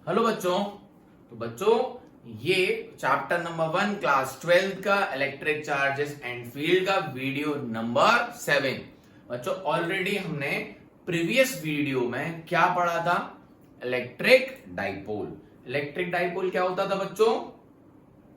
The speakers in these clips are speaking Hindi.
हेलो बच्चों। तो बच्चों, ये चैप्टर नंबर 1 क्लास 12 का इलेक्ट्रिक चार्जेस एंड फील्ड का वीडियो नंबर 7। बच्चों, ऑलरेडी हमने प्रीवियस वीडियो में क्या पढ़ा था? Electric dipole. इलेक्ट्रिक डाइपोल क्या होता था बच्चों?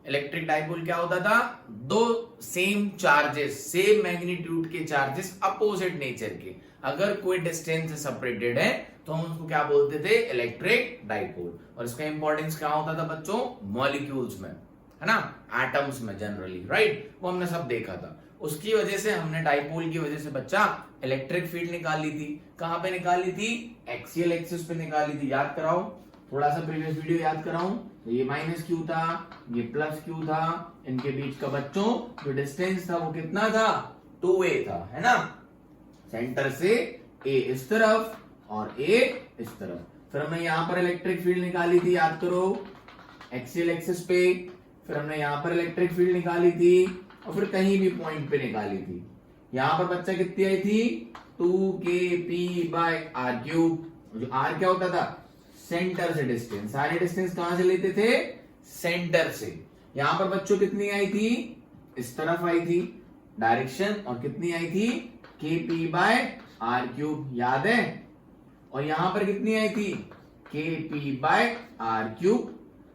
इलेक्ट्रिक डाइपोल क्या होता था? दो सेम चार्जेस, सेम मैग्नीट्यूड के चार्जेस अपोजिट नेचर के, अगर कोई डिस्टेंस से सेपरेटेड है तो हम उसको क्या बोलते थे? Electric dipole. और इसका इंपॉर्टेंस क्या होता था बच्चों? मॉलिक्यूल्स में, है ना, एटम्स में जनरली, राइट? वो हमने सब देखा था। उसकी वजह से हमने डाइपोल की वजह से बच्चा इलेक्ट्रिक फील्ड निकाली थी। कहां पे निकाली थी? एक्सियल एक्सिस पे निकाली थी। याद कराओ, थोड़ा सा प्रीवियस वीडियो याद कराऊं। तो ये माइनस क्यू था, ये प्लस क्यू था, इनके बीच का बच्चों जो डिस्टेंस था वो कितना था? 2a था, है ना। सेंटर से a इस तरफ और a इस तरफ। फिर हमने यहां पर इलेक्ट्रिक फील्ड निकाली थी, याद करो, एक्सियल एक्सिस पे। फिर हमने यहां पर इलेक्ट्रिक फील्ड निकाली थी और फिर कहीं भी पॉइंट पे निकाली थी। यहां पर बच्चा कितनी आई थी? 2kp/r³। जो r क्या होता था? सेंटर से डिस्टेंस। सारे डिस्टेंस कहां से लेते थे? सेंटर से। यहां पर बच्चों कितनी आई थी? इस तरफ आई थी डायरेक्शन, और कितनी आई थी? kp/r³, याद है। और यहां पर कितनी आई थी? kp/r³।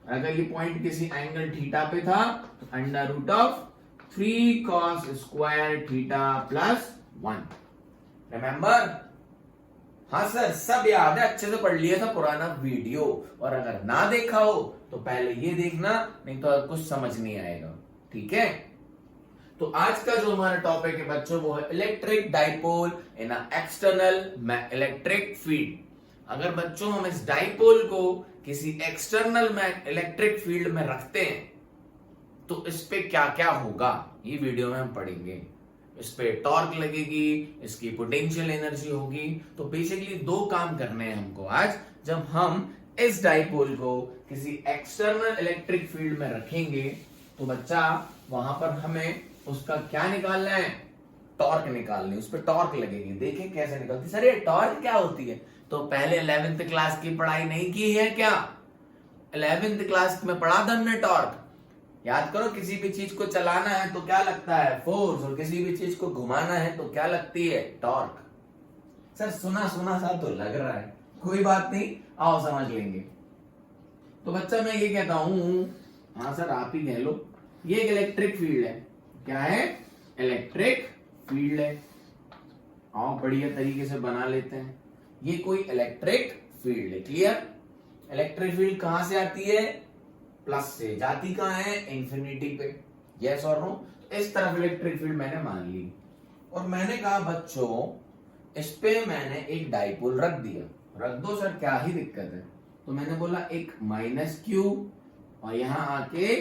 अगर ये पॉइंट किसी एंगल थीटा पे था तो √3 cos square theta plus 1। Remember? हाँ सर, सब याद है, अच्छे से पढ़ लिया था पुराना वीडियो। और अगर ना देखा हो तो पहले ये देखना, नहीं तो कुछ समझ नहीं आएगा। ठीक है? तो आज का जो हमारा टॉपिक है बच्चों वो है electric dipole in external electric field. अगर बच्चों हम इस डाइपोल को किसी एक्सटर्नल में इलेक्ट्रिक फील्ड में रखते हैं तो इस पे क्या क्या होगा, ये वीडियो में हम पढ़ेंगे। इस पे टॉर्क लगेगी, इसकी पोटेंशियल एनर्जी होगी। तो बेसिकली दो काम करने हैं हमको आज। जब हम इस डाइपोल को किसी एक्सटर्नल इलेक्ट्रिक फील्ड में रखेंगे तो बच्चा वहां पर हमें उसका क्या निकालना है? टॉर्क निकालनी। उस पर टॉर्क लगेगी। देखें कैसे निकलती। सर ये टॉर्क क्या होती है? तो पहले 11th क्लास की पढ़ाई नहीं की है क्या? 11th क्लास में पढ़ा था हमने टॉर्क। याद करो, किसी भी चीज को चलाना है तो क्या लगता है? फोर्स। और किसी भी चीज को घुमाना है तो क्या लगती है? टॉर्क। सर सुना सुना सा तो लग रहा है, कोई बात नहीं, आओ समझ लेंगे। तो बच्चा मैं ये कहता हूं, हाँ सर आप ही कह लो, ये एक इलेक्ट्रिक फील्ड है। क्या है? इलेक्ट्रिक फील्ड है। आओ बढ़िया तरीके से बना लेते हैं। ये कोई इलेक्ट्रिक फील्ड है। क्लियर? इलेक्ट्रिक फील्ड कहां से आती है? प्लस से। जाती कहां है? इंफिनिटी पे। यस और नो? इस तरफ इलेक्ट्रिक फील्ड मैंने मान ली और मैंने कहा बच्चों इस पे मैंने एक डाइपोल रख दिया। रख दो सर, क्या ही दिक्कत है। तो मैंने बोला एक माइनस क्यू और यहां आके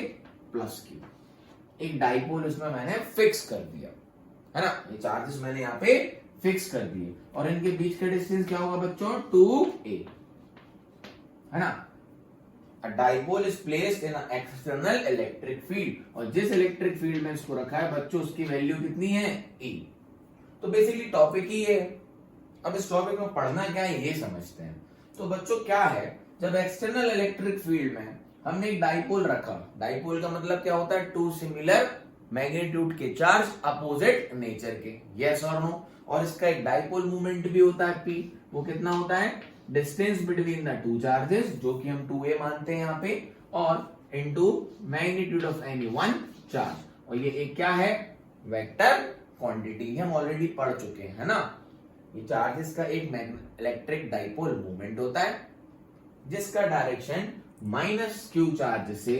प्लस क्यू, एक डाइपोल इसमें मैंने फिक्स कर दिया, है ना। ये चार्जेस मैंने यहाँ पे फिक्स कर दिए और इनके बीच का डिस्टेंस क्या होगा बच्चों? 2a, है ना। A dipole is placed in an external electric field। और जिस इलेक्ट्रिक फील्ड में इसको रखा है बच्चों उसकी वैल्यू कितनी है? E। तो बेसिकली टॉपिक ही है। अब इस टॉपिक में पढ़ना क्या है ये समझते हैं। तो बच्चों क्या है, जब एक्सटर्नल इलेक्ट्रिक फील्ड में हमने एक डाइपोल रखा, डाइपोल का मतलब क्या होता है? टू सिमिलर मैग्नीट्यूड के चार्ज अपोजिट नेचर के। यस और नो? और इसका एक डाइपोल मूवमेंट भी होता है P। वो कितना होता है? Distance between the two charges, जो कि हम 2a मानते हैं यहाँ पे, और into magnitude of any one charge. और ये एक क्या है? Vector quantity. हम ऑलरेडी पढ़ चुके हैं, है ना। ये चार्जेस का एक इलेक्ट्रिक डाइपोल मूवमेंट होता है जिसका डायरेक्शन माइनस क्यू चार्ज से।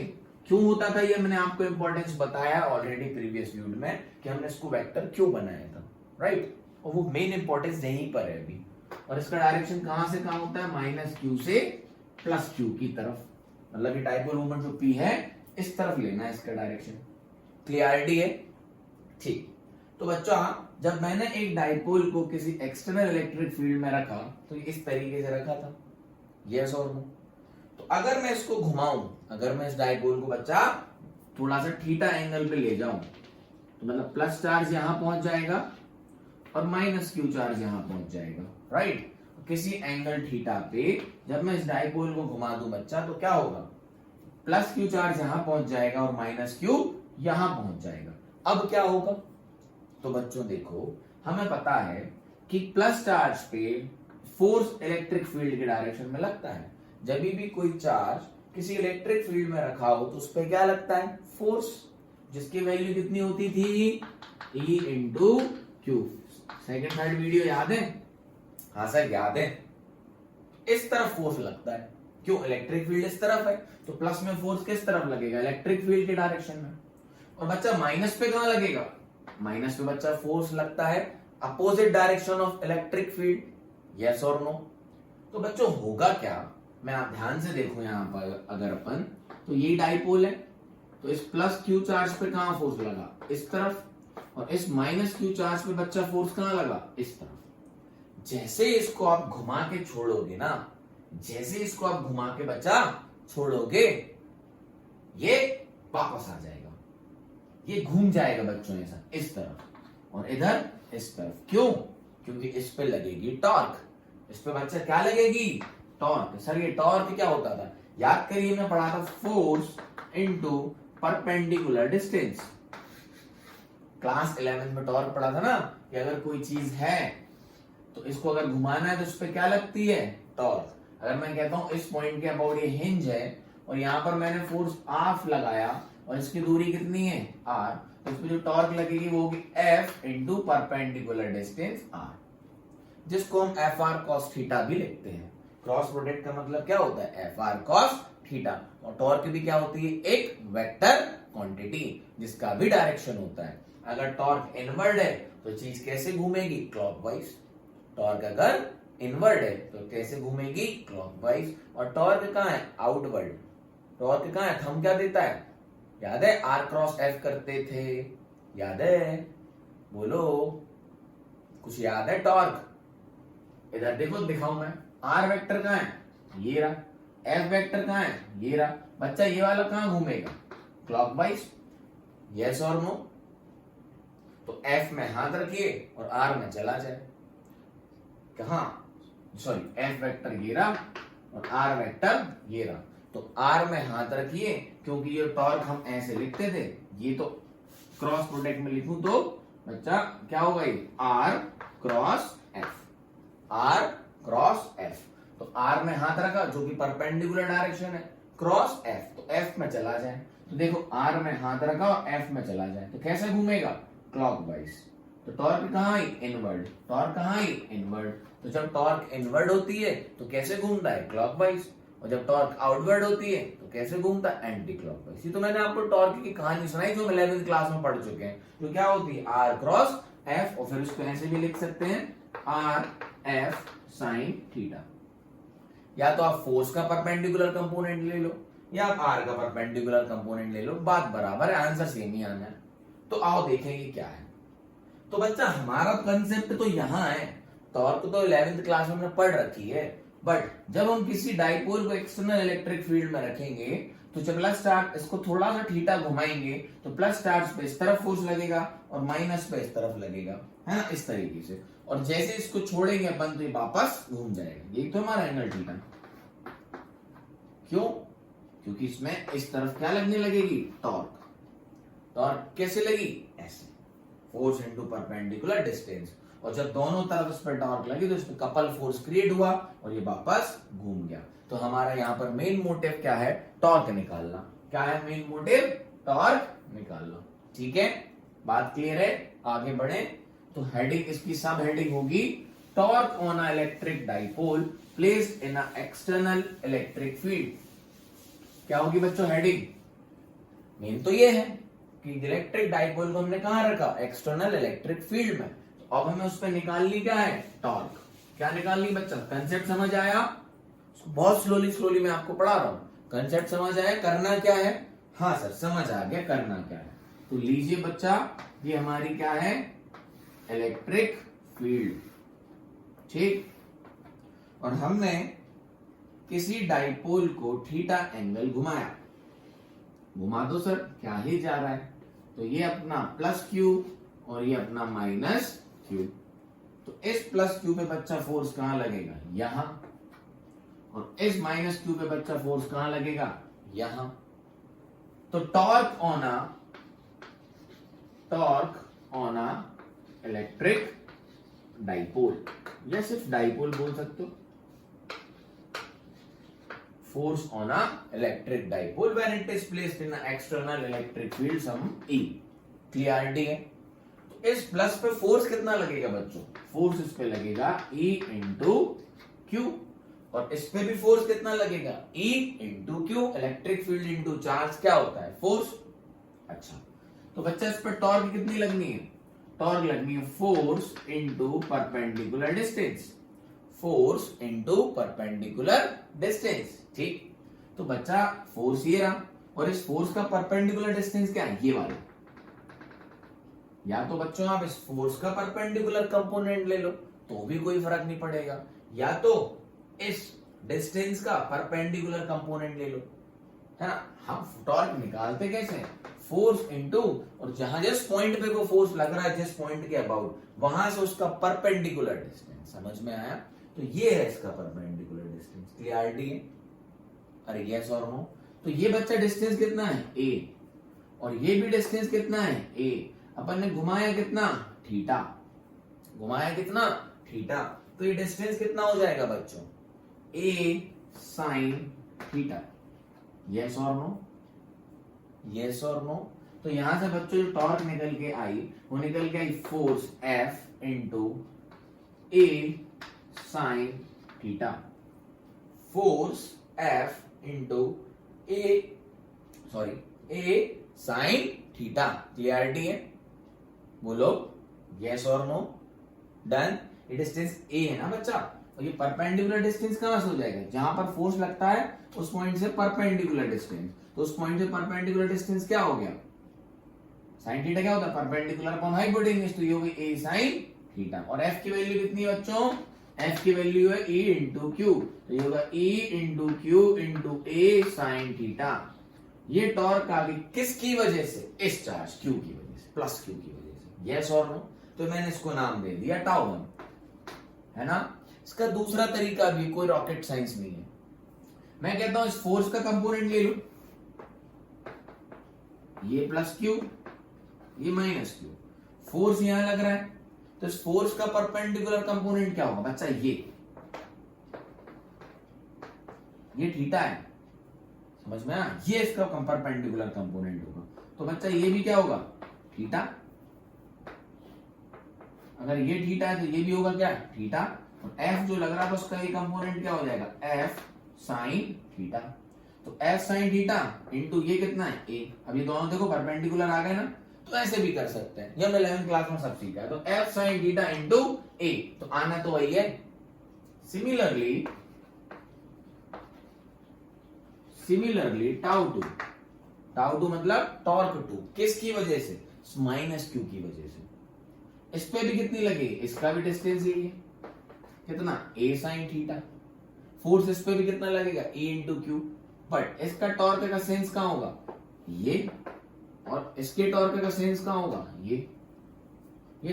क्यों होता था ये मैंने आपको इंपॉर्टेंस बताया ऑलरेडी प्रीवियस वीडियो में कि हमने इसको वेक्टर क्यों बनाया था, राइट। और वो मेन इंपॉर्टेंस यहीं पर है अभी। और इसका डायरेक्शन कहां से कहां होता है? माइनस क्यू से प्लस क्यू की तरफ। मतलब ये डाइपोल मूवमेंट जो P है इस तरफ लेना है इसका डायरेक्शन। क्लियरिटी है? ठीक। तो बच्चों जब मैंने एक डाइपोल को किसी एक्सटर्नल इलेक्ट्रिक फील्ड में रखा तो इस तरीके से रखा था। यस और नो? तो अगर मैं इसको घुमाऊं, अगर मैं इस डाइपोल को बच्चा थोड़ा सा थीटा एंगल पे ले जाऊं तो मतलब प्लस चार्ज यहां पहुंच जाएगा और माइनस क्यू चार्ज यहां पहुंच जाएगा, राइट। किसी एंगल थीटा पे जब मैं इस डाइपोल को घुमा दूं बच्चा तो क्या होगा, प्लस क्यू चार्ज यहां पहुंच जाएगा और माइनस क्यू यहां पहुंच जाएगा। अब क्या होगा, तो बच्चों देखो हमें पता है कि प्लस चार्ज पे फोर्स इलेक्ट्रिक फील्ड के डायरेक्शन में लगता है। जब भी कोई चार्ज किसी इलेक्ट्रिक फील्ड में रखा हो तो उस पर क्या लगता है, फोर्स, जिसकी वैल्यू कितनी होती थी, E into Q. Second third video याद है? हाँ सर याद है। इस तरफ फोर्स लगता है, क्यों, इलेक्ट्रिक फील्ड इस तरफ है तो प्लस में फोर्स किस तरफ लगेगा, इलेक्ट्रिक फील्ड के डायरेक्शन में। और बच्चा माइनस पे कहां लगेगा, माइनस पे बच्चा फोर्स लगता है opposite direction of electric field, yes और नो। तो बच्चों होगा क्या, मैं आप ध्यान से देखो यहां पर, अगर अपन तो ये डाइपोल है तो इस प्लस क्यू चार्ज पे कहां फोर्स लगा, इस तरफ, और इस माइनस क्यू चार्ज पे बच्चा फोर्स कहां लगा, इस तरफ। जैसे इसको आप घुमा के छोड़ोगे ना, जैसे इसको आप घुमा के बच्चा छोड़ोगे ये वापस आ जाएगा, ये घूम जाएगा बच्चों ऐसा इस तरफ और इधर इस तरफ। क्यों, क्योंकि इस पे लगेगी टॉर्क, इस पे बच्चा क्या लगेगी, टॉर्क। सर ये टॉर्क क्या होता था, याद करिए मैं पढ़ा था, force into perpendicular distance. Class 11 में टॉर्क पढ़ा था ना कि अगर कोई चीज है तो इसको अगर घुमाना है तो उस पर क्या लगती है, टॉर्क। अगर मैं कहता हूं इस पॉइंट के अबाउट ये हिंज है और यहां पर मैंने फोर्स आफ लगाया और इसकी दूरी कितनी है, आर, तो इस पर जो टॉर्क लगेगी वो होगी F into perpendicular distance R, जिसको हम एफ आर कॉस थीटा भी लिखते हैं। क्रॉस प्रोडक्ट का मतलब क्या होता है, एफ आर कॉस थीटा। और टॉर्क भी क्या होती है, एक वेक्टर क्वांटिटी जिसका भी डायरेक्शन होता है। अगर टॉर्क इनवर्ड है तो चीज कैसे घूमेगी, क्लॉकवाइज। टॉर्क अगर इनवर्ड है तो कैसे घूमेगी, क्लॉकवाइज। और टॉर्क कहां है, आउटवर्ड। टॉर्क कहां है, थंब क्या देता है, याद है आर क्रॉस एफ करते थे, याद है, बोलो कुछ याद है। टॉर्क इधर देखो, दिखाऊं मैं, आर वेक्टर कहां है, ये रहा, एफ वेक्टर कहां है, ये रहा। बच्चा ये वाला कहां घूमेगा, क्लॉकवाइज, यस और नो। तो एफ में हाथ रखिए और आर में चला जाए, कहां, सॉरी एफ वेक्टर ये रहा और आर वेक्टर ये रहा। तो आर में हाथ रखिए क्योंकि ये टॉर्क हम ऐसे लिखते थे, ये तो क्रॉस प्रोडक्ट में लिखूं तो बच्चा क्या होगा, ये R cross F, R cross F. तो आर में हाथ रखा जो कि परपेंडिकुलर डायरेक्शन है, क्रॉस एफ, तो एफ में चला जाए। तो देखो आर में हाथ रखा और एफ में चला जाए तो कैसे घूमेगा, क्लॉकवाइज। तो टॉर्क कहां आई, इनवर्ड, टॉर्क कहां आई, इनवर्ड। तो जब टॉर्क इनवर्ड होती है तो कैसे घूमता है, क्लॉकवाइज। और जब टॉर्क आउटवर्ड होती है तो कैसे घूमता है, एंटी क्लॉकवाइज। ये तो मैंने आपको टॉर्क की कहानी सुनाई जो हम 11वीं क्लास में पढ़ चुके हैं। तो क्या होती है, आर क्रॉस एफ, और फिर उसको ऐसे भी लिख सकते हैं, आर एफ साइन थीटा। या तो आप फोर्स का परपेंडिकुलर कंपोनेंट ले लो या आप आर का परपेंडिकुलर कंपोनेंट ले लो, बात बराबर है, आंसर सेम ही आना है। तो आओ देखेंगे क्या है। तो बच्चा हमारा कंसेप्ट तो यहां है, टॉर्क तो 11वीं क्लास में हमने पढ़ रखी है, बट जब हम किसी डाइपोल को एक्सटर्नल इलेक्ट्रिक फील्ड में रखेंगे तो जब प्लस चार्ज इसको थोड़ा सा थीटा घुमाएंगे तो प्लस चार्ज पे इस तरफ फोर्स लगेगा और माइनस पे इस तरफ लगेगा, है ना, इस तरीके से। और जैसे इसको छोड़ेंगे अपन तो ये वापस घूम जाएगा। ये तो हमारा एंगल थीटा। क्यों, क्योंकि इसमें इस तरफ क्या लगने लगेगी, टॉर्क। टॉर्क कैसे लगी, ऐसे, फोर्स इनटू परपेंडिकुलर डिस्टेंस। और जब दोनों तरफ इस पर टॉर्क लगी तो इस पर कपल फोर्स क्रिएट हुआ और ये वापस घूम गया। तो हमारा यहाँ पर मेन मोटिव क्या है, टॉर्क निकालना। क्या है मेन मोटिव, टॉर्क निकालना। ठीक है, बात क्लियर है, आगे बढ़े। तो हेडिंग इसकी सब हेडिंग होगी, torque on a electric dipole placed in a external electric field. क्या होगी बच्चों हेडिंग, मेन तो ये है कि इलेक्ट्रिक डाइपोल को हमने कहां रखा, एक्सटर्नल इलेक्ट्रिक फील्ड में। तो अब हमें उस पर निकालनी क्या है, टॉर्क। क्या निकालनी बच्चा, कंसेप्ट समझ आया, बहुत स्लोली मैं आपको पढ़ा रहा हूं, कंसेप्ट समझ आया, करना क्या है, हाँ सर समझ आ गया करना क्या है। तो लीजिए बच्चा, ये हमारी क्या है, इलेक्ट्रिक फील्ड, ठीक। और हमने किसी डाइपोल को थीटा एंगल घुमाया, घुमा दो सर, क्या ही जा रहा है। तो ये अपना प्लस क्यू और ये अपना माइनस क्यू। तो इस प्लस क्यू पे बच्चा फोर्स कहां लगेगा, यहां, और इस माइनस क्यू पे बच्चा फोर्स कहां लगेगा, यहां। तो torque on a electric dipole, या सिर्फ डाइपोल बोल सकते हो, force on a electric dipole when it is placed in an external electric field some E। Clarity है? तो इस प्लस पे फोर्स कितना लगेगा बच्चों, फोर्स इस पे लगेगा E इंटू क्यू, और इस पे भी फोर्स कितना लगेगा, E into Q. Electric field into charge क्या होता है, फोर्स। अच्छा, तो बच्चा इस पे टॉर्क कितनी लगनी है, टॉर्क लगनी है force into perpendicular distance, force into perpendicular distance. ठीक, तो बच्चा फोर्स ये रहा, और इस फोर्स का परपेंडिकुलर डिस्टेंस क्या है, ये वाला। या तो बच्चों आप इस फोर्स का परपेंडिकुलर कंपोनेंट ले लो तो भी कोई फर्क नहीं पड़ेगा, या तो इस डिस्टेंस का परपेंडिकुलर कंपोनेंट ले लो, है ना। हम टॉर्क निकालते कैसे, फोर्स इंटू, और जहां जिस पॉइंट पे वो फोर्स लग रहा है, जिस पॉइंट के अबाउट, वहां से उसका परपेंडिकुलर डिस्टेंस। समझ में आया? तो ये है इसका परपेंडिकुलर डिस्टेंस। क्लियरिटी है? अरे यस और नो? तो ये बच्चा डिस्टेंस कितना है, ए, और ये भी डिस्टेंस कितना है, ए। अपन ने घुमाया कितना, थीटा, घुमाया कितना, थीटा। तो ये डिस्टेंस कितना हो जाएगा बच्चों, ए साइन थीटा। यस और नो? यस और नो? तो यहां से बच्चों जो टॉर्क निकल के आई, वो निकल के आई force F into A sine theta, force F into A sine theta. Clarity है? बोलो यस और नो? डन। ये डिस्टेंस ए है ना बच्चा, और ये परपेंडिकुलर डिस्टेंस कहां से हो जाएगा, जहां पर फोर्स लगता है उस पॉइंट से परपेंडिकुलर डिस्टेंस। तो उस पॉइंट से परपेंडिकुलर डिस्टेंस क्या हो गया, साइन थीटा क्या होता है, परपेंडिकुलर अपॉन हाइपोटेन्यूज। तो ये होगी ए साइन थीटा। और एफ की वैल्यू कितनी है बच्चों, एफ की वैल्यू है ई इंटू क्यू, तो ये होगा E into Q into A sine theta. ये टॉर्क आ गई किसकी वजह से, इस चार्ज क्यू की वजह से, प्लस क्यू की वजह से। यस और नो? तो मैंने इसको नाम दे दिया टाउ वन, है ना। इसका दूसरा तरीका भी, कोई रॉकेट साइंस नहीं है। मैं कहता हूं इस फोर्स का कंपोनेंट ले लो, ये प्लस क्यू, ये माइनस क्यू, फोर्स यहां लग रहा है, तो इस फोर्स का परपेंडिकुलर कंपोनेंट क्या होगा बच्चा, ये थीटा है। समझ में आया? ये इसका परपेंडिकुलर कंपोनेंट होगा। तो बच्चा ये भी क्या होगा, थीटा। अगर ये थीटा है तो ये भी होगा क्या, थीटा। और एफ जो लग रहा था उसका ये कंपोनेंट क्या हो जाएगा, एफ साइन थीटा। तो एफ साइन थीटा इंटू ये कितना है, ए। अब ये दोनों देखो परपेंडिकुलर आ गए ना, तो ऐसे भी कर सकते हैं, ये हमने 11th क्लास में सब सीखा है। तो एफ साइन थीटा इंटू ए, तो आना तो वही है। सिमिलरली टाउ टू मतलब टॉर्क टू, किसकी वजह से, माइनस क्यू की वजह से। इस पे भी कितनी लगी, इसका भी डिस्टेंस यही है, कितना, ए साइन थीटा। फोर्स इस पे भी कितना लगेगा, ए इंटू क्यू। बट इसका टॉर्क का सेंस कहां होगा, ये, और इसके टॉर्क का सेंस कहां होगा, ये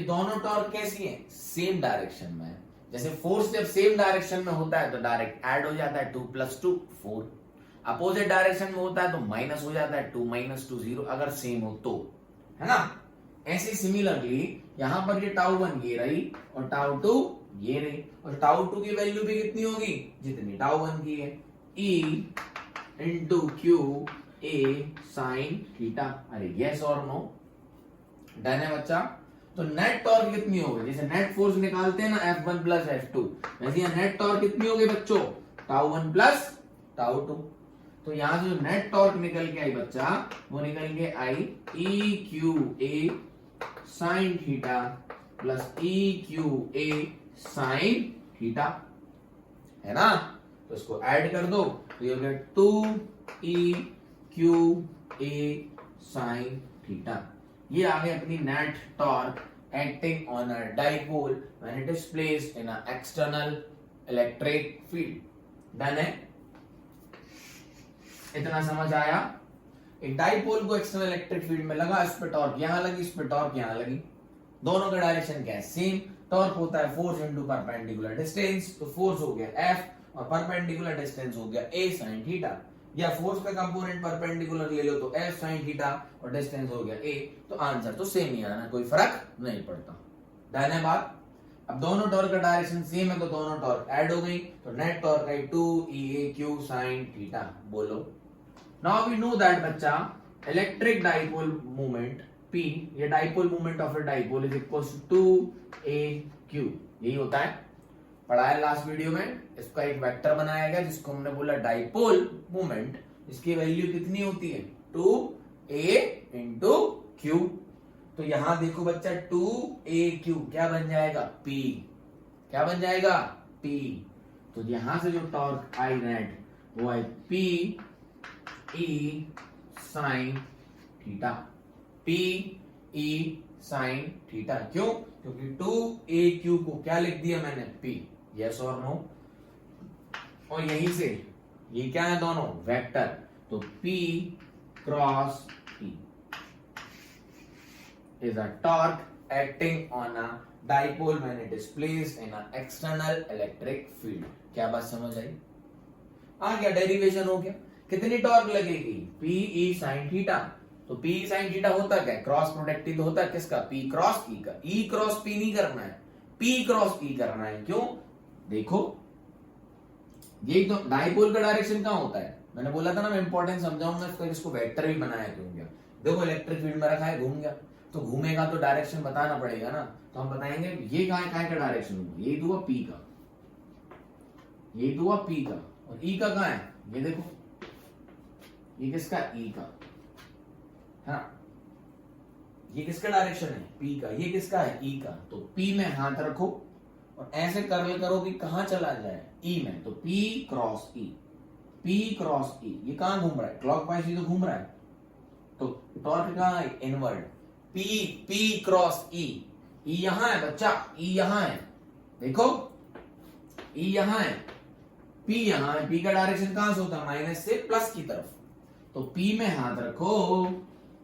दोनों टॉर्क कैसी है, सेम डायरेक्शन में है। जैसे फोर्स जब सेम डायरेक्शन में होता है तो डायरेक्ट ऐड हो जाता है, 2 + 2 4। अपोजिट डायरेक्शन में होता है तो माइनस हो जाता है, 2 - 2 0, अगर सेम हो तो, है ना। ऐसे सिमिलरली यहां पर ये टाउ वन ये रही और टाउ टू ये रही, और टाउ टू की वैल्यू भी कितनी होगी, जितनी टाउ वन की है, E into Q A sine theta. अरे यस और नो? डन है बच्चा। तो नेट टॉर्क कितनी होगी, जैसे नेट फोर्स निकालते हैं ना F1 + F2, वैसे यहाँ नेट टॉर्क कितनी होगी बच्चों, tau one plus tau two. तो यहां से जो नेट टॉर्क निकल के आई बच्चा, वो निकल के आई E Q A sine theta plus E Q A sine theta, है ना। तो इसको ऐड कर दो तो ये हो गया 2e Q A sine theta. ये आ गई अपनी net torque acting on a dipole when it is placed in a external electric field. Done है? इतना समझ आया? एक डाइपोल को एक्सटर्नल इलेक्ट्रिक फील्ड में लगा, इस पे टॉर्क यहां लगी, इस पे टॉर्क यहां लगी, दोनों का डायरेक्शन क्या है, सेम। टॉर्क होता है फोर्स इंटू परपेंडिकुलर डिस्टेंस, तो फोर्स हो गया F और परपेंडिकुलर डिस्टेंस हो गया A sin थीटा, या फोर्स का कंपोनेंट परपेंडिकुलर ले लो तो F sin थीटा और डिस्टेंस हो गया A, तो आंसर तो सेम ही आना, कोई फर्क नहीं पड़ता। डन है बात। अब दोनों टॉर्क का डायरेक्शन सेम है तो दोनों टॉर्क ऐड हो गई, तो नेट टॉर्क है 2EAQ sin थीटा। बोलो नाउ वी नो दैट बच्चा इलेक्ट्रिक डाइपोल मोमेंट P, ये dipole moment of a dipole is equals to 2AQ, यही होता है, पढ़ाया लास्ट वीडियो में। इसका एक वेक्टर बनाया गया जिसको हमने बोला डाइपोल मोमेंट, इसकी वैल्यू कितनी होती है 2A into Q। तो यहां देखो बच्चा 2AQ क्या बन जाएगा P, क्या बन जाएगा P। तो यहां से जो टॉर्क आई नेट वो है P E sin theta, P E sin theta. क्यों? क्योंकि 2AQ को क्या लिख दिया मैंने P, यस और नो, और यहीं से ये क्या है दोनों वेक्टर, तो P cross E is a torque acting on a dipole when it is placed in an external electric field। क्या बात समझ आई? आ गया, डेरिवेशन हो गया। कितनी टॉर्क लगेगी P E sin थीटा, तो P E sin थीटा होता क्या, क्रॉस प्रोडक्टिव होता है किसका, P क्रॉस E का। E क्रॉस P नहीं करना है, P क्रॉस E करना है। क्यों? देखो ये तो डाइपोल का डायरेक्शन कहां होता है, मैंने बोला था ना मैं इंपॉर्टेंट समझाऊंगा इसको, इसको वेक्टर भी बनाया क्यों गया। देखो इलेक्ट्रिक फील्ड में रखा है, घूम गया, तो घूमेगा तो डायरेक्शन बताना पड़ेगा ना, तो हम बताएंगे ये कहां का डायरेक्शन होगा, ये हुआ P का, ये हुआ P का, और E का कहां है, ये देखो ये किसका E का है ना, ये किसका डायरेक्शन है P का, ये किसका है E का। तो P में हाथ रखो और ऐसे कर्ल करो कि कहां चला जाए E में, तो P cross E, P cross E, ये कहां घूम रहा है, क्लॉकवाइज ही तो घूम रहा है, तो टॉर्क कहां है inward, P cross E, E यहां है बच्चा, E यहां है, देखो E यहां है, P यहां है, P का डायरेक्शन कहां से होता है, माइनस से प्लस की तरफ, तो P में हाथ रखो।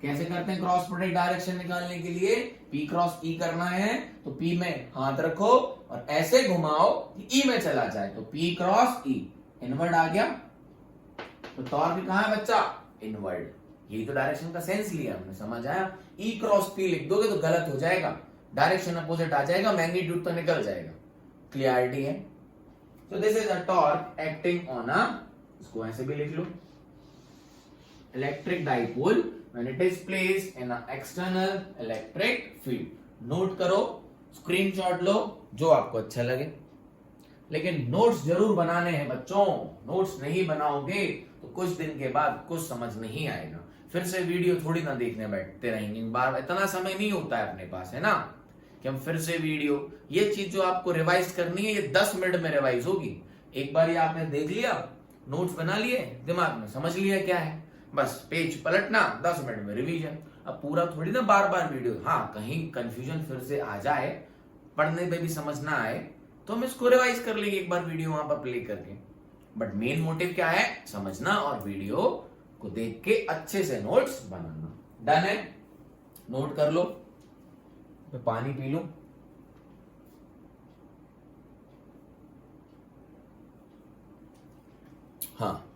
कैसे करते हैं क्रॉस प्रोडक्ट डायरेक्शन निकालने के लिए, P क्रॉस E करना है तो P में हाथ रखो और ऐसे घुमाओ कि E में चला जाए, तो P क्रॉस E इनवर्ड आ गया, तो टॉर्क कहां है बच्चा इनवर्ड। यही तो डायरेक्शन का सेंस लिया हमने, समझ आया। E क्रॉस P लिख दोगे तो गलत हो जाएगा, डायरेक्शन अपोजिट आ जाएगा, मैग्नीट्यूड तो निकल जाएगा। क्लियरिटी है? तो this is a torque acting on a, इसको ऐसे भी लिख लो, electric dipole when it is placed in an external electric field। Note करो, स्क्रीनशॉट लो, जो आपको अच्छा लगे, लेकिन नोट्स जरूर बनाने हैं बच्चों। नोट्स नहीं बनाओगे तो कुछ दिन के बाद कुछ समझ नहीं आएगा, फिर से वीडियो थोड़ी ना देखने बैठते रहेंगे, बार इतना समय नहीं होता है अपने पास, है ना, कि हम फिर से वीडियो, ये चीज जो आपको रिवाइज करनी है ये 10 मिनट में रिवाइज होगी। एक बार ये आपने देख लिया, नोट्स बना लिए, दिमाग में समझ लिया क्या है, बस पेज पलटना, 10 मिनट में रिवीजन। अब पूरा थोड़ी ना बार बार वीडियो, हाँ कहीं कंफ्यूजन फिर से आ जाए, पढ़ने में भी समझ ना आए तो हम इसको रिवाइज कर लेंगे एक बार वीडियो वहां पर प्ले करके, बट मेन मोटिव क्या है, समझना और वीडियो को देख के अच्छे से नोट्स बनाना। डन है? नोट कर लो, मैं पानी पी लूं। हाँ,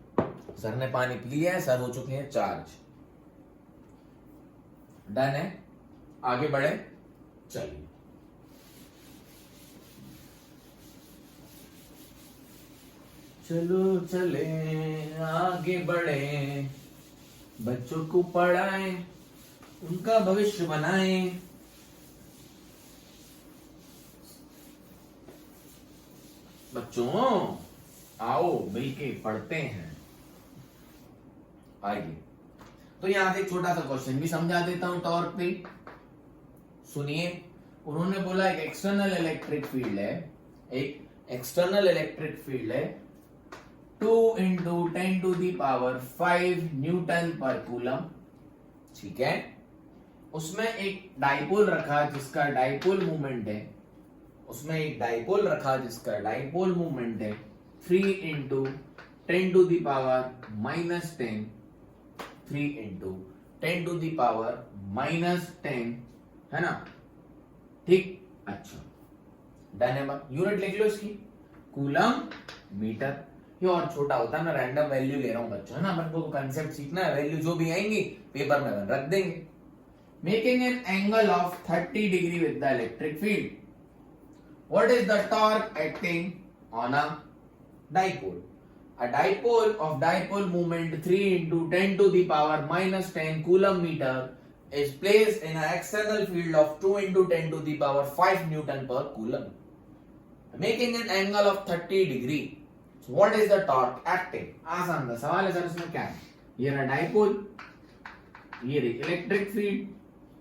सर ने पानी पी लिया है, सर हो चुके हैं चार्ज। डन है? आगे बढ़े, चलिए। चलो चले आगे बढ़े, बच्चों को पढ़ाएं, उनका भविष्य बनाएं। बच्चों आओ मिलके पढ़ते हैं, आइए। तो यहां से एक छोटा सा क्वेश्चन भी समझा देता हूं टॉर्क पे, सुनिए। उन्होंने बोला एक एक्सटर्नल इलेक्ट्रिक फील्ड है, एक एक्सटर्नल इलेक्ट्रिक फील्ड है 2 into 10 to the power 5 Newton per coulomb, ठीक है। उसमें एक डाइपोल रखा जिसका डाइपोल मूवमेंट है, उसमें एक डाइपोल रखा जिसका डाइपोल मूवमेंट है 3 into 10 to the power -10, 3 into 10 to the power -10, है ना, ठीक। अच्छा, डन है बात, यूनिट लिख लो इसकी, कूलम मीटर। ये और छोटा होता है, मैं रैंडम वैल्यू ले रहा हूं बच्चों, है ना, अपन को कंसेप्ट सीखना है, वैल्यू जो भी आएंगी पेपर में अपन रख देंगे। Making an angle of 30 degree with the electric field, what is the torque acting on a dipole? A dipole of dipole moment 3 into 10 to the power minus 10 coulomb meter is placed in an external field of 2 into 10 to the power 5 Newton per coulomb, making an angle of 30 degree. So what is the torque acting? आसान सा सवाल है सर, इसमें क्या है? ये रहा डाइपोल, ये रही इलेक्ट्रिक फील्ड,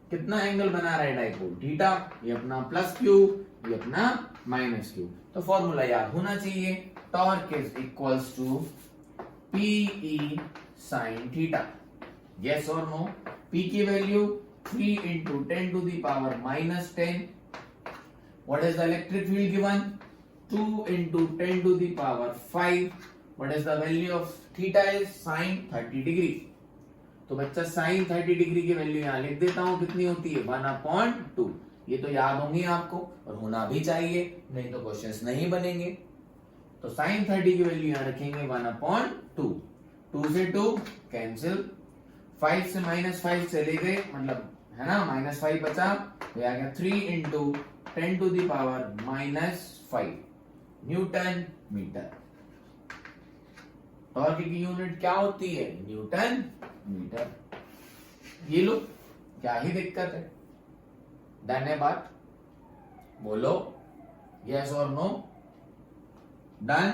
कितना एंगल बना रहा है डाइपोल? थीटा, ये अपना प्लस क्यू, ये अपना माइनस क्यू। तो फॉर्मूला याद होना चाहिए, torque is equals to PE sine theta. Yes और नो? पी की value 3 into 10 to the power minus 10. What is the electric field given? 2 into 10 to the power 5. What is the value of theta? Is sin 30 degree. तो बच्चा sin 30 डिग्री की वैल्यू यहां लिख देता हूं, कितनी होती है? 1/2। ये तो याद होंगी आपको और होना भी चाहिए, नहीं तो क्वेश्चंस नहीं बनेंगे। तो sin 30 की वैल्यू यहां रखेंगे 1/2। 2 से 2 कैंसिल, 5 से -5 चले गए, मतलब है ना, -5 बचा, तो आ गया 3 into 10 to the power -5 newton metre. Torque की यूनिट क्या होती है? Newton metre. ये लो, क्या ही दिक्कत है? डन है बात, बोलो यस और नो? डन,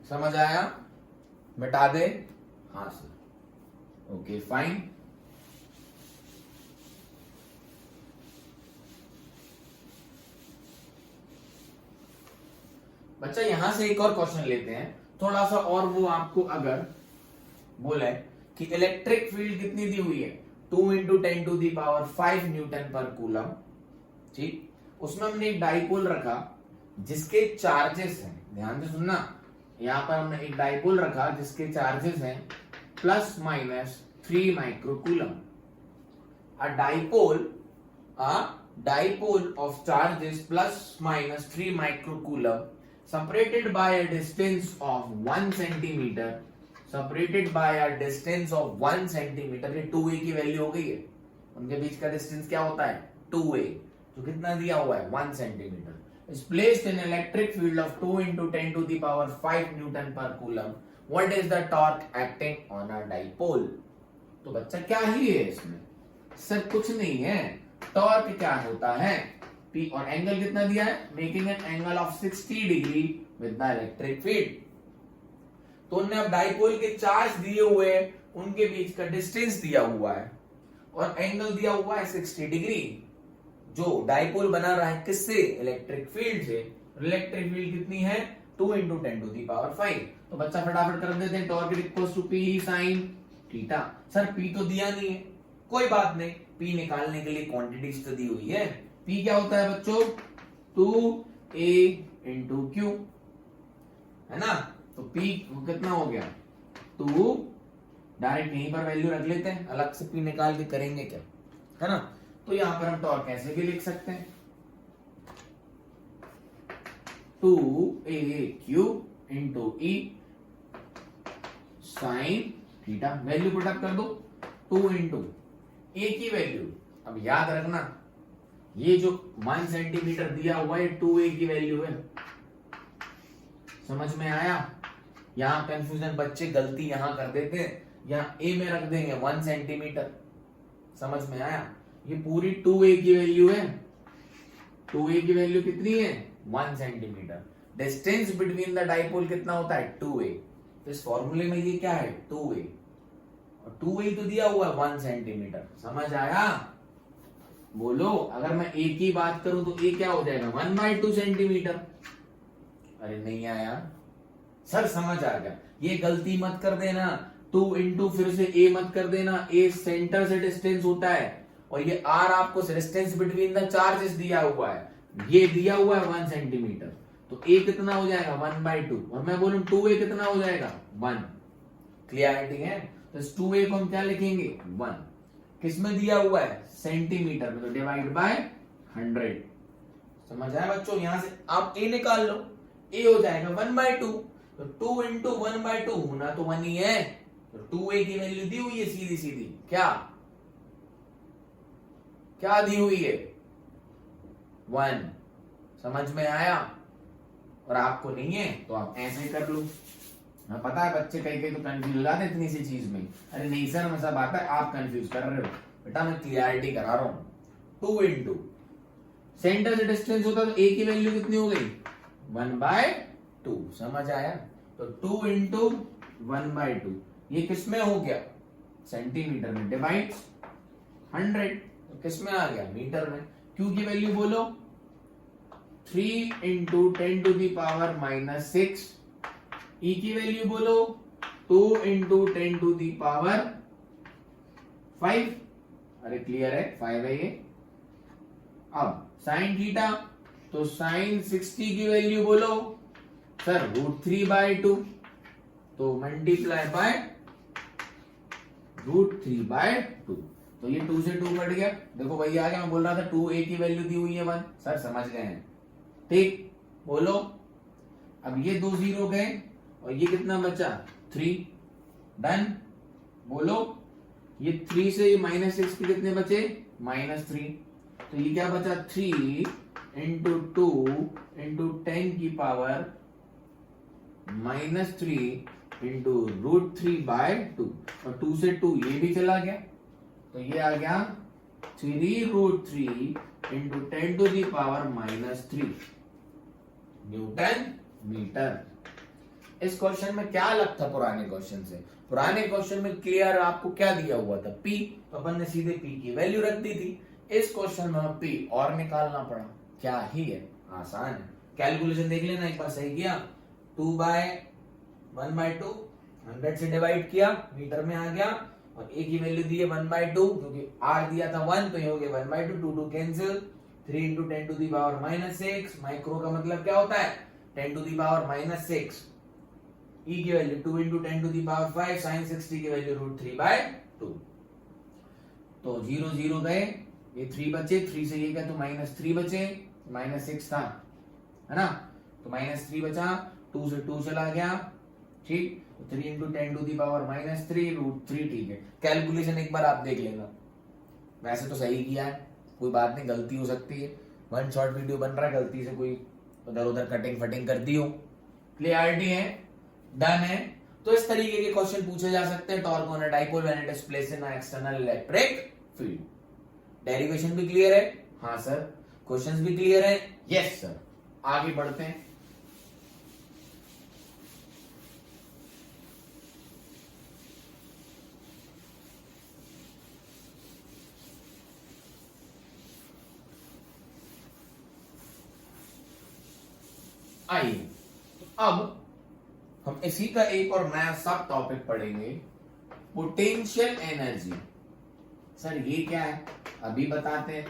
समझ आया? मिटा दे? हाँ सर, ओके फाइन। बच्चा यहां से एक और क्वेश्चन लेते हैं, थोड़ा सा और वो आपको अगर बोले कि इलेक्ट्रिक फील्ड कितनी दी हुई है? 2 into 10 to the power 5 Newton per coulomb, ठीक, उसमें हमने एक डाइपोल रखा जिसके चार्जेस हैं, ध्यान से सुनना, यहां पर हमने एक डाइपोल रखा जिसके चार्जेस हैं ±3 microcoulomb. A dipole of charges ±3 microcoulomb separated by a distance of 1 centimeter, separated by a distance of 1 centimeter, ये 2a की वैल्यू हो गई है, उनके बीच का डिस्टेंस क्या होता है? 2a, जो कितना दिया हुआ है? 1 centimetre, is placed in electric field of 2 into 10 to the power 5 Newton per coulomb. What is the torque acting on a dipole? तो बच्चा क्या ही है इसमें? सर कुछ नहीं है, टॉर्क क्या होता है? P, और एंगल कितना दिया है? Making an angle of 60 degree with the electric field. तो उन्होंने अब डाइपोल के चार्ज दिए हुए, उनके बीच का डिस्टेंस दिया हुआ है और एंगल दिया हुआ है 60 डिग्री, जो डाइपोल बना रहा है किससे? इलेक्ट्रिक फील्ड से। इलेक्ट्रिक फील्ड कितनी है? 2 into 10 to the power 5। तो बच्चा फटाफट कर देते हैं, torque equals to P sine theta. Sir P तो दिया नहीं है, कोई बात नहीं, पी निकालने के लिए क्वांटिटीज तो दी हुई है। पी क्या होता है बच्चों? 2a into q, है ना, तो पी कितना हो गया? 2, डायरेक्ट यहीं पर वैल्यू रख लेते हैं, अलग से पी निकाल के करेंगे क्या, है ना। तो यहां पर हम टॉर्क कैसे भी लिख सकते हैं, 2aq into e sine theta, value put up कर दो, 2 into a की वैल्यू, अब याद रखना ये जो 1 सेंटीमीटर दिया हुआ है 2a की वैल्यू है, समझ में आया? यहां कंफ्यूजन बच्चे गलती यहां कर देते हैं, यहां a में रख देंगे 1 सेंटीमीटर, समझ में आया? ये पूरी 2a की वैल्यू है, 2a की वैल्यू कितनी है? 1 centimetre. Distance between the dipole कितना होता है? 2a। तो इस फॉर्मूले में ये क्या है? 2a, और 2a तो दिया हुआ है 1 सेंटीमीटर, समझ आया? बोलो, अगर मैं a की बात करूं तो a क्या हो जाएगा? 1/2 सेंटीमीटर। अरे नहीं आया सर, समझ आ गया, ये गलती मत कर देना, 2 into फिर से a मत कर देना, a सेंटर से डिस्टेंस होता है और ये r आपको डिस्टेंस बिटवीन द चार्जेस दिया हुआ है, ये दिया हुआ है 1 सेंटीमीटर, तो a कितना हो जाएगा? 1/2, और मैं बोलूं 2a कितना हो जाएगा? 1। क्लियरिटी है? तो इस 2a को हम क्या लिखेंगे? 1। किसमें दिया हुआ है? सेंटीमीटर में, तो डिवाइड बाय 100, समझ आया बच्चों? यहां से आप ए निकाल लो, ए हो जाएगा 1/2, तो 2 इंटू 1/2 होना तो 1 ही है, तो 2a की वैल्यू दी हुई है सीधी सीधी, क्या क्या दी हुई है? 1। समझ में आया? और आपको नहीं है तो आप ऐसे ही कर लो। हाँ पता है बच्चे कई कई तो कंफ्यूज हो जाते इतनी सी चीज में, अरे नहीं सर मैं सब आता है, आप कंफ्यूज कर रहे हो बेटा, मैं क्लियरिटी करा रहा हूं। 2 इंटू सेंटर से डिस्टेंस होता तो a की वैल्यू कितनी हो गई? 1/2। समझ आया? तो 2 इंटू 1/2 ये किस में हो गया? सेंटीमीटर में, डिवाइड्स 100, तो किस में आ गया? मीटर में। q की वैल्यू बोलो, 3 इंटू 10⁻⁻6। e की वैल्यू बोलो 2 इंटू 10⁻5। अरे क्लियर है, 5 है ये। अब साइन थीटा, तो साइन 60 की वैल्यू बोलो सर √3/2, तो मल्टीप्लाई बाय √3/2, तो ये 2 से 2 कट गया। देखो भैया आ गया, मैं बोल रहा था 2a की वैल्यू दी हुई है 1, सर समझ गए हैं? ठीक, बोलो। अब ये 2 0 गए और ये कितना बचा? 3। डन। बोलो, ये 3 से -6 के कितने बचे? -3, तो ये क्या बचा? 3 इंटू 2 इंटू 10⁻³ इंटू √3/2, और 2 से 2 ये भी चला गया, तो ये आ गया 3√3 इंटू 10⁻³ न्यूटन मीटर। इस क्वेश्चन में क्या अलग था पुराने क्वेश्चन से? पुराने क्वेश्चन में क्लियर आपको क्या दिया हुआ था? P, तो अपन ने सीधे P की वैल्यू रख दी थी। इस क्वेश्चन में हमें P और निकालना पड़ा। क्या ही है, आसान है, कैलकुलेशन देख लेना एक बार, सही किया। 2/1/2 100 से डिवाइड किया, मीटर में आ गया, और a की वैल्यू दी है 1/2, क्योंकि r दिया था 1, तो ये हो गया 1/2, 2 कैंसिल, 3 इंटू 10⁻⁻6, माइक्रो का मतलब क्या होता है? 10⁻⁻6। e की वैल्यू 2 इंटू 10⁵, साइन 60 की वैल्यू √3/2, तो 0 0 गए, ये 3 बचे, 3 से ये गया तो -3 बचे, -6 था, है ना, तो -3 बचा, 2 से 2 चला गया, ठीक, 3 इंटू 10⁻⁻3 √3, ठीक है। कैलकुलेशन एक बार आप देख लेना, वैसे तो सही किया है, कोई बात नहीं, गलती हो सकती है, वन शॉट वीडियो बन रहा है, गलती से कोई उधर उधर कटिंग फटिंग कर दी हो। क्लियरिटी है? डन है? तो इस तरीके के क्वेश्चन पूछे जा सकते हैं, torque on a dipole when it is placed in external electric field. Derivation भी क्लियर है? हाँ सर। क्वेश्चंस भी क्लियर है? Yes sir. आगे बढ़ते हैं। आइए अब हम इसी का एक और नया सब टॉपिक पढ़ेंगे, पोटेंशियल एनर्जी। सर ये क्या है, अभी बताते हैं।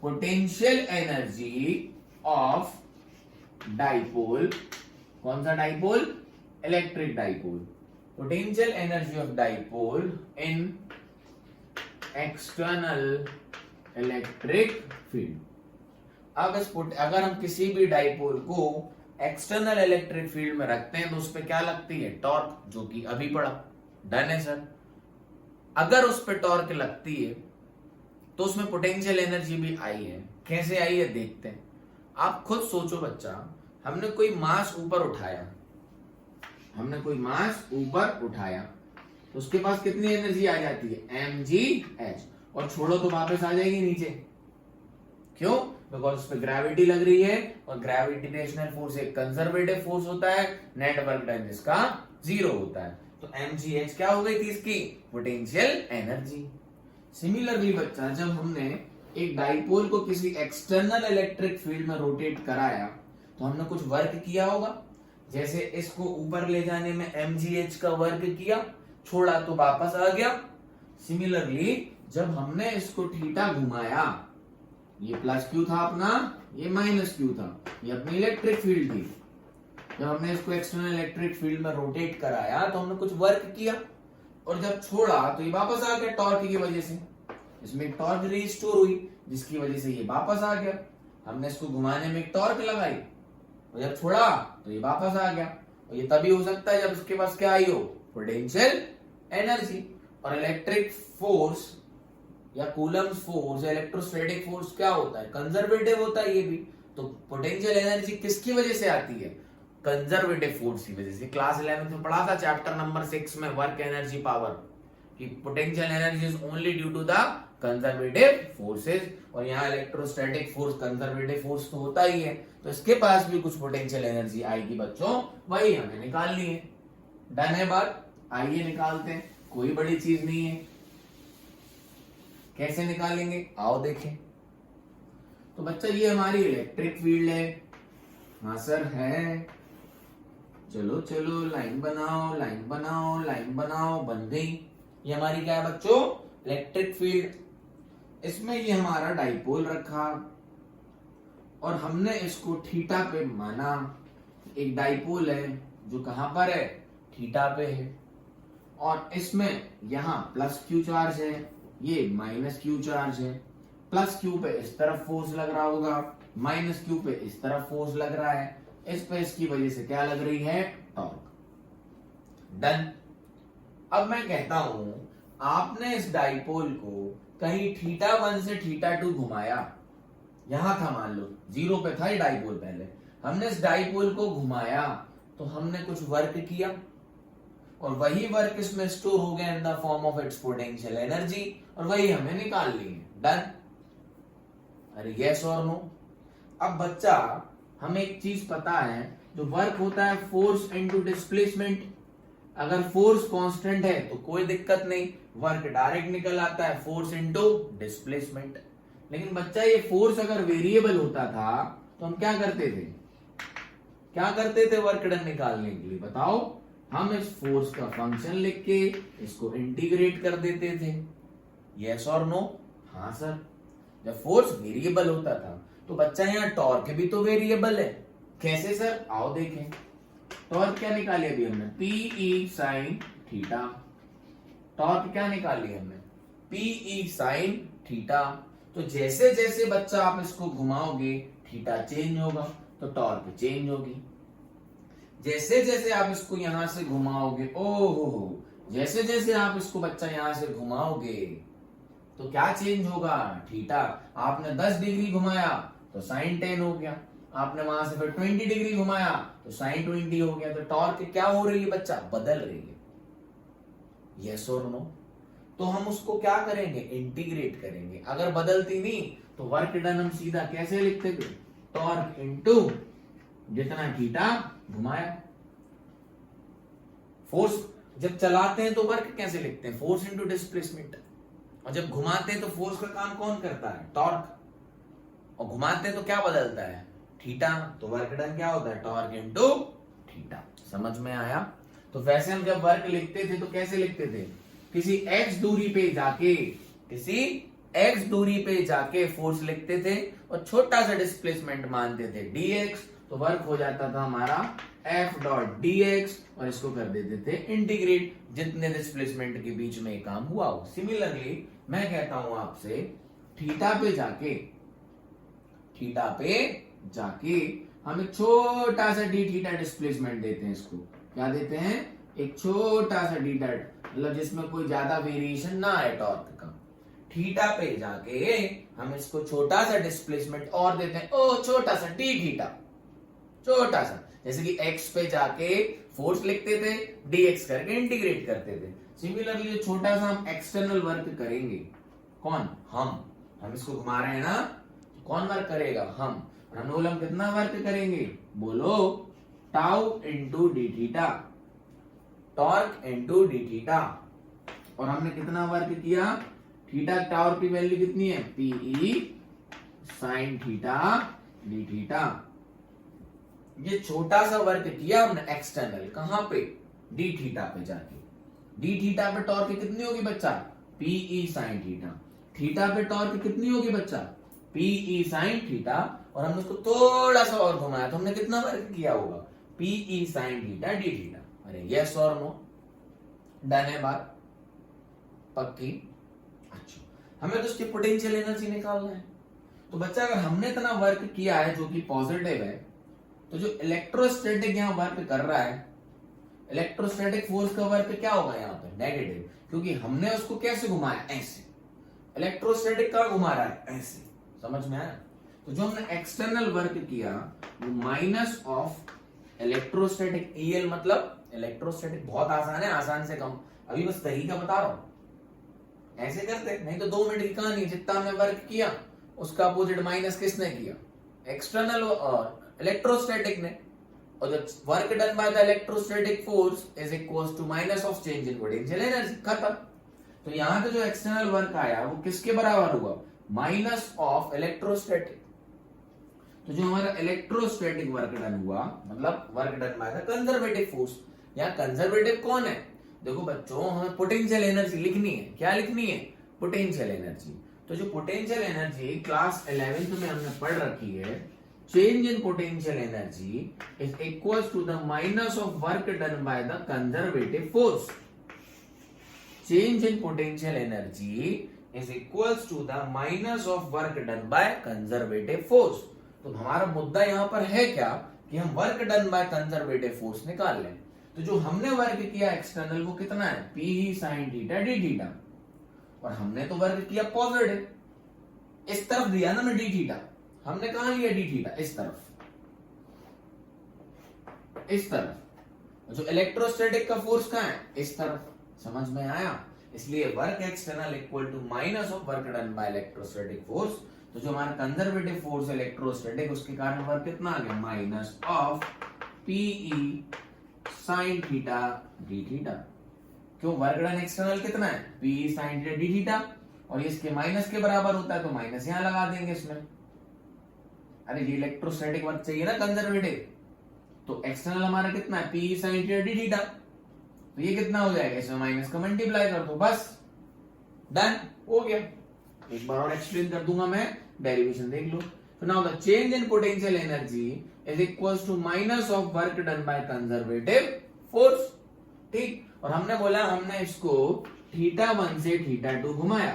पोटेंशियल एनर्जी ऑफ डाइपोल, कौन सा dipole? Electric dipole. Potential energy of dipole in external electric field. अब अगर हम किसी भी डाइपोल को एक्सटर्नल इलेक्ट्रिक फील्ड में रखते हैं तो उस पर क्या लगती है? टॉर्क, जो कि अभी पढ़ा। डन है सर। अगर उस पर टॉर्क लगती है तो उसमें पोटेंशियल एनर्जी भी आई है। कैसे आई है देखते हैं। आप खुद सोचो बच्चा, हमने कोई मास ऊपर उठाया, तो उसके पास कितनी एनर्जी आ जाती है? mgh, और छोड़ो तो वापस आ जाएगी नीचे। क्यों? बिकॉज उस पर ग्रेविटी लग रही है, और ग्रेविटेशनल फोर्स एक कंजर्वेटिव फोर्स होता है, नेट वर्क डन जिसका 0 होता है। तो mgh क्या हो गई थी इसकी? Potential energy. सिमिलरली बच्चा, जब हमने एक डाइपोल को किसी एक्सटर्नल इलेक्ट्रिक फील्ड में रोटेट कराया तो हमने कुछ वर्क किया होगा। जैसे इसको ऊपर ले जाने में mgh का वर्क किया, छोड़ा तो वापस आ गया। सिमिलरली जब हमने इसको थीटा घुमाया, ये प्लस क्यू था अपना, ये माइनस क्यू था, ये अपनी इलेक्ट्रिक फील्ड थी। जब हमने इसको एक्सटर्नल इलेक्ट्रिक फील्ड में रोटेट कराया तो हमने कुछ वर्क किया, और जब छोड़ा तो ये वापस आ गया टॉर्क की वजह से। इसमें टॉर्क रिस्टोर हुई जिसकी वजह से ये वापस आ गया। हमने इसको घुमाने में एक टॉर्क लगाई, और जब छोड़ा तो ये वापस आ गया। और ये तभी हो सकता है जब उसके पास क्या आई हो, पोटेंशियल एनर्जी। और इलेक्ट्रिक फोर्स या कूलम्ब फोर्स या इलेक्ट्रोस्टैटिक फोर्स क्या होता है, कंजर्वेटिव होता है ये भी। तो पोटेंशियल एनर्जी किसकी वजह से आती है, कंजर्वेटिव फोर्स की वजह से। क्लास 11 में पढ़ा था चैप्टर नंबर 6 में वर्क एनर्जी पावर, कि potential energy is only due to the conservative forces. और यहाँ इलेक्ट्रोस्टैटिक फोर्स कंजर्वेटिव फोर्स तो होता ही है, तो इसके पास भी कुछ पोटेंशियल एनर्जी आएगी बच्चों, वही हमें निकालनी है। डन है बात, आइए निकालते हैं, कोई बड़ी चीज नहीं है। कैसे निकालेंगे आओ देखें। तो बच्चा ये हमारी इलेक्ट्रिक फील्ड है, हाँ सर है। चलो चलो लाइन बनाओ लाइन बनाओ लाइन बनाओ, बन गई। ये हमारी क्या है बच्चों, इलेक्ट्रिक फील्ड। इसमें ये हमारा डाइपोल रखा और हमने इसको थीटा पे माना। एक डाइपोल है जो कहां पर है, थीटा पे है। और इसमें यहां प्लस क्यू चार्ज है, ये माइनस क्यू चार्ज है। प्लस क्यू पे इस तरफ फोर्स लग रहा होगा, माइनस क्यू पे इस तरफ फोर्स लग रहा है। इस पे इसकी वजह से क्या लग रही है, टॉर्क। डन। अब मैं कहता हूं आपने इस डाइपोल को कहीं θ1 से θ2 घुमाया, यहां था मान लो 0 पे था ये डाइपोल, पहले हमने इस डाइपोल को घुमाया तो हमने कुछ वर्क किया और वही वर्क इसमें स्टोर हो गया in the form of its potential energy, और वही हमें निकालनी है। डन। अरे यस और नो। अब बच्चा हमें एक चीज पता है, जो वर्क होता है फोर्स इनटू डिस्प्लेसमेंट। अगर फोर्स कांस्टेंट है तो कोई दिक्कत नहीं, वर्क डायरेक्ट निकल आता है, फोर्स इनटू डिस्प्लेसमेंट। लेकिन बच्चा ये फोर्स अगर वेरिएबल होता था तो हम क्या करते थे, क्या करते थे वर्क डन निकालने के लिए, बताओ। हम इस फोर्स का फंक्शन लिख के इसको इंटीग्रेट कर देते थे। यस और नो, हाँ सर। जब फोर्स वेरिएबल होता था तो बच्चा यहाँ टॉर्क भी तो वेरिएबल है। कैसे सर, आओ देखें। टॉर्क क्या निकाली अभी हमने, पीई साइन थीटा। टॉर्क क्या निकाली हमने, पीई साइन थीटा। तो जैसे जैसे बच्चा आप इसको घुमाओगे थीटा चेंज होगा तो टॉर्क चेंज होगी। जैसे जैसे आप इसको यहां से घुमाओगे, ओहो, जैसे जैसे आप इसको बच्चा यहां से घुमाओगे तो क्या चेंज होगा, थीटा। आपने 10 डिग्री घुमाया तो साइन 10 हो गया, आपने वहां से फिर 20 डिग्री घुमाया तो साइन 20 हो गया। तो टॉर्क क्या हो रही है बच्चा, बदल रही है। यस और नो। तो हम उसको क्या करेंगे, इंटीग्रेट करेंगे। अगर बदलती नहीं तो वर्क डन हम सीधा कैसे लिखते थे, टॉर्क इनटू जितना थीटा घुमाया। फोर्स जब चलाते हैं तो वर्क कैसे लिखते हैं, फोर्स इनटू डिस्प्लेसमेंट। और जब घुमाते हैं तो फोर्स का काम कौन करता है, टॉर्क। और घुमाते हैं तो क्या बदलता है, थीटा। तो वर्क डन क्या होता है, टॉर्क इनटू थीटा। समझ में आया। तो वैसे हम जब वर्क लिखते थे तो कैसे लिखते थे, किसी x दूरी पे जाके, किसी x दूरी पे जाके फोर्स लिखते थे और छोटा सा डिस्प्लेसमेंट मानते थे dx। तो वर्क हो जाता था हमारा f डॉट dx और इसको कर देते थे इंटीग्रेट, जितने डिस्प्लेसमेंट के बीच में काम हुआ हो। सिमिलरली मैं कहता हूं आपसे, थीटा पे जाके हम एक छोटा सा डी थीटा डिस्प्लेसमेंट देते हैं। इसको क्या देते हैं, एक छोटा सा डी थीटा, मतलब जिसमें कोई ज्यादा वेरिएशन ना आए टॉर्क का। थीटा पे जाके हम इसको छोटा सा डिस्प्लेसमेंट और देते हैं, ओ छोटा सा डी थीटा, छोटा सा। जैसे कि x पे जाके फोर्स लिखते थे, dx करके इंटीग्रेट करते थे। सिमिलरली छोटा सा हम एक्सटर्नल वर्क करेंगे, कौन, हम इसको घुमा रहे हैं ना, कौन वर्क करेगा, हम। हम कितना वर्क करेंगे, बोलो, tau into D theta, torque into D theta. और हमने कितना वर्क किया, थीटा टावर की वैल्यू कितनी है, PE sine theta D theta. ये छोटा सा वर्क किया हमने एक्सटर्नल, कहां पे, डी थीटा पे जाके। डी थीटा पे टॉर्क कितनी होगी बच्चा, पीई साइन थीटा। थीटा पे टॉर्क कितनी होगी बच्चा, पीई साइन थीटा। और हमने उसको थोड़ा सा और घुमाया तो हमने कितना वर्क किया होगा, PE sine theta D theta. अरे यस और नो, डन है बात पक्की। अच्छा, हमें तो उसकी पोटेंशियल एनर्जी निकालना है। तो बच्चा अगर हमने इतना वर्क किया है जो कि पॉजिटिव है, तो जो इलेक्ट्रोस्टैटिक यहाँ वर्क कर रहा है, इलेक्ट्रोस्टैटिक फोर्स का वर्क क्या होगा यहाँ पे? नेगेटिव, क्योंकि हमने उसको कैसे घुमाया? ऐसे। इलेक्ट्रोस्टैटिक का घुमा रहा है ऐसे। समझ में आया? तो जो हमने एक्सटर्नल वर्क किया वो माइनस ऑफ इलेक्ट्रोस्टैटिक, ईएल मतलब इलेक्ट्रोस्टैटिक। बहुत आसान है, आसान से कम, अभी बस तरीका बता रहा हूं। ऐसे करते, नहीं तो 2 मिनट की कहानी। जितना हमने वर्क किया उसका अपोजिट माइनस किसने किया? एक्सटर्नल और इलेक्ट्रोस्टैटिक ने। और जो work done by the electrostatic force is equal to minus of change in potential energy. खत्म। तो यहां पे जो एक्सटर्नल वर्क आया वो किसके बराबर हुआ? Minus of electrostatic. तो जो हमारा इलेक्ट्रोस्टैटिक वर्क डन हुआ, मतलब work done by the conservative force. यहाँ कंजर्वेटिव कौन है? देखो बच्चों, हमें पोटेंशियल एनर्जी लिखनी है। क्या लिखनी है? Potential energy. तो जो पोटेंशियल एनर्जी क्लास 11th में हमने पढ़ रखी है, change in potential energy is equal to the minus of work done by the conservative force. Change in potential energy is equal to the minus of work done by conservative force. तो हमारा मुद्दा यहां पर है क्या? कि हम work done by conservative force निकाल लें। तो जो हमने वर्क किया एक्सटर्नल वो कितना है? P sine theta D theta. और हमने तो वर्क किया पॉजिटिव, इस तरफ दिया ना मैं डी थीटा। हमने कहां लिया डी थीटा? इस तरफ, इस तरफ। जो इलेक्ट्रोस्टैटिक का फोर्स कहां है? इस तरफ। समझ में आया? इसलिए work external equal to minus of work done by electrostatic force. तो जो हमारा कंजर्वेटिव फोर्स है इलेक्ट्रोस्टैटिक, उसके कारण वर्क कितना आ गया? Minus of PE sine theta D theta. क्यों? वर्क डन एक्सटर्नल कितना है? P sine theta D theta. और ये इसके माइनस के बराबर होता है तो माइनस यहां लगा देंगे इसमें। अरे ये इलेक्ट्रोस्टैटिक वर्क चाहिए ना कंजर्वेटिव, तो एक्सटर्नल हमारा कितना है? P sine theta D theta. तो ये कितना हो जाएगा? इसमें माइनस का मल्टीप्लाई कर दो, बस डन हो गया। एक बार और एक्सप्लेन कर दूंगा मैं, डेरिवेशन देख लो। तो now the change in potential energy is equals to minus of work done by conservative force. ठीक। और हमने बोला हमने इसको θ1 से θ2 घुमाया,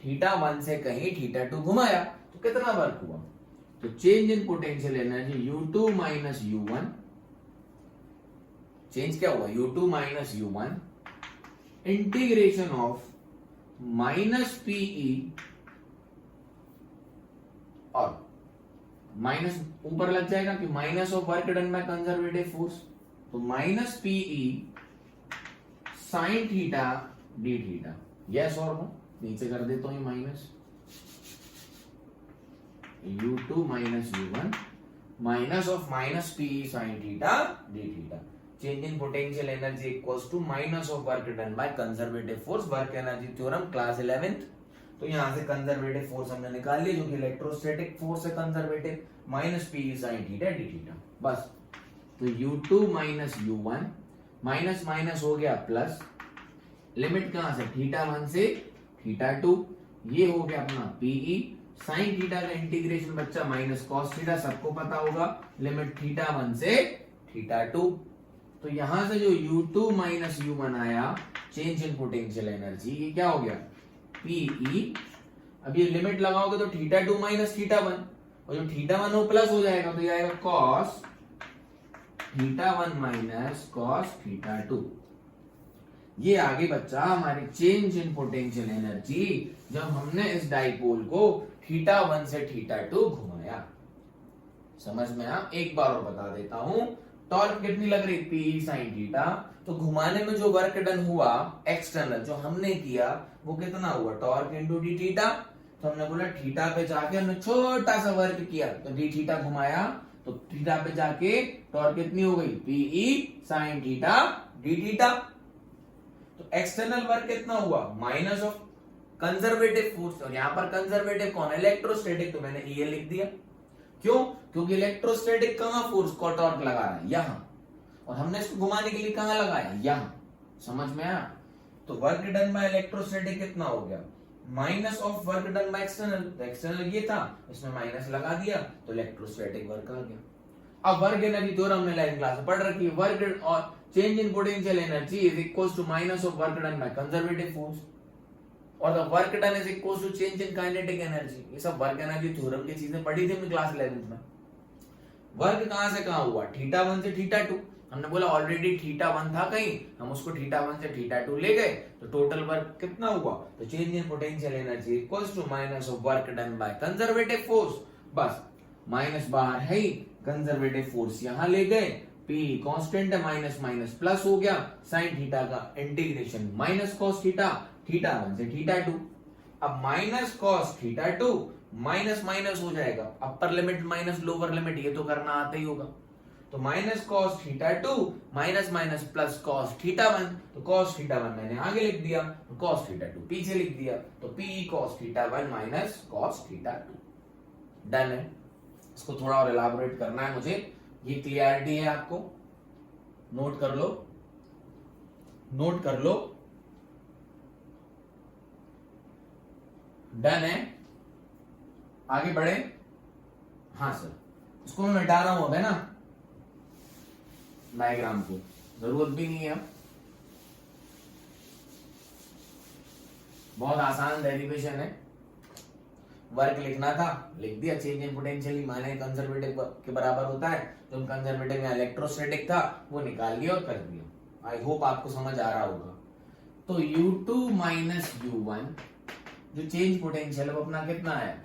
θ1 से कहीं θ2 घुमाया, तो कितना वर्क हुआ? तो change in potential energy U2 minus U1, change क्या हुआ? U2 minus U1 integration of minus PE, और माइनस ऊपर लग जाएगा कि minus of work done by conservative force, तो minus PE sine theta D theta. Yes और नो? नीचे कर देता हूं minus U2 minus U1 minus of minus PE sine theta D theta. Change in potential energy equals to minus of work done by conservative force. Work energy theorem class 11th। तो यहां से कंजर्वेटिव फोर्स हमने निकाल लिया जो कि इलेक्ट्रोस्टैटिक फोर्स है conservative, minus P sine theta D theta. बस। तो U2 minus U1 minus minus हो गया प्लस, लिमिट कहां से? θ1 से θ2। ये हो गया अपना पीई साइन थीटा का इंटीग्रेशन बच्चा माइनस कॉस थीटा, सबको पता होगा। लिमिट θ1 से θ2। तो यहां से जो U2 माइनस U1 आया, चेंज इन पोटेंशियल एनर्जी, ये क्या हो गया? पीई। अब ये लिमिट लगाओगे तो θ2 माइनस θ1, और जो θ1 हो प्लस हो जाएगा तो ये आएगा कॉस θ1 माइनस कॉस θ2। ये आगे बच्चा हमारी चेंज इन पोटेंशियल एनर्जी जब हमने इस डाइपोल को θ1 से θ2 घुमाया। समझ में आ? एक बार और बता देता हूं, टॉर्क कितनी लग रही? P sine theta. तो घुमाने में जो वर्क डन हुआ एक्सटर्नल जो हमने किया वो कितना हुआ? Torque into D theta. तो हमने बोला थीटा पे जाके हमने छोटा सा वर्क किया, तो डी थीटा घुमाया, तो थीटा पे जाके टॉर्क कितनी हो गई? PE sine theta D theta. तो एक्सटर्नल वर्क कितना हुआ? Minus of conservative force. और यहां पर कंजर्वेटिव कौन है? इलेक्ट्रोस्टैटिक। तो मैंने ये लिख दिया। क्यों? क्योंकि इलेक्ट्रोस्टैटिक कहां फोर्स को टॉर्क लगा रहा है? यहां। और हमने इसको घुमाने के लिए कहां लगाया? यहां। समझ में आया? तो वर्क डन बाय इलेक्ट्रोस्टैटिक कितना हो गया? Minus of work done by external. तो एक्सटर्नल ये था, इसमें माइनस लगा दिया तो इलेक्ट्रोस्टैटिक वर्क आ गया। अब वर्क एनर्जी थ्योरम हमने 11th क्लास में पढ़ रखी है। वर्क और change in potential energy is equal to minus of work done by conservative force. और the work done is equal to change in kinetic energy. ये सब वर्क एनर्जी थ्योरम की चीजें पढ़ी थी हमने क्लास 11th में। वर्क कहां से कहां हुआ, थीटा 1 से थीटा 2। हमने बोला ऑलरेडी थीटा 1 था कहीं, हम उसको थीटा 1 से थीटा 2 ले गए, तो टोटल वर्क कितना हुआ, तो change in potential energy equals to minus of work done by conservative force. बस माइनस बाहर है ही, कंजर्वेटिव फोर्स यहां ले गए, P कांस्टेंट है, माइनस माइनस प्लस हो गया, साइन थीटा का integration minus cos theta, theta 1 से थीटा 2। अब minus cos theta 2 minus minus हो जाएगा, upper limit minus lower limit, ये तो करना आता ही होगा। तो minus cos theta 2 minus minus plus cos theta 1, तो कॉस थीटा 1 मैंने आगे लिख दिया, तो कॉस थीटा 2 पीछे लिख दिया, तो P cos theta 1 minus cos theta 2। Done है। इसको थोड़ा और एलाबोरेट करना है मुझे, ये क्लियरिटी है आपको, नोट कर लो, नोट कर लो। डन है, आगे बढ़े। हाँ सर, इसको मैं मिटा रहा हूं अब, है ना, डायग्राम को जरूरत भी नहीं है अब। बहुत आसान डेरिवेशन है, वर्क लिखना था लिख दिया, चेंज इन पोटेंशियल माने कंजर्वेटिव के बराबर होता है, तो कंजर्वेटिव में इलेक्ट्रोस्टैटिक था वो निकाल लिया और कर दिया। आई होप आपको समझ आ रहा होगा। तो U2 माइनस U1 जो चेंज पोटेंशियल है वो अपना कितना है,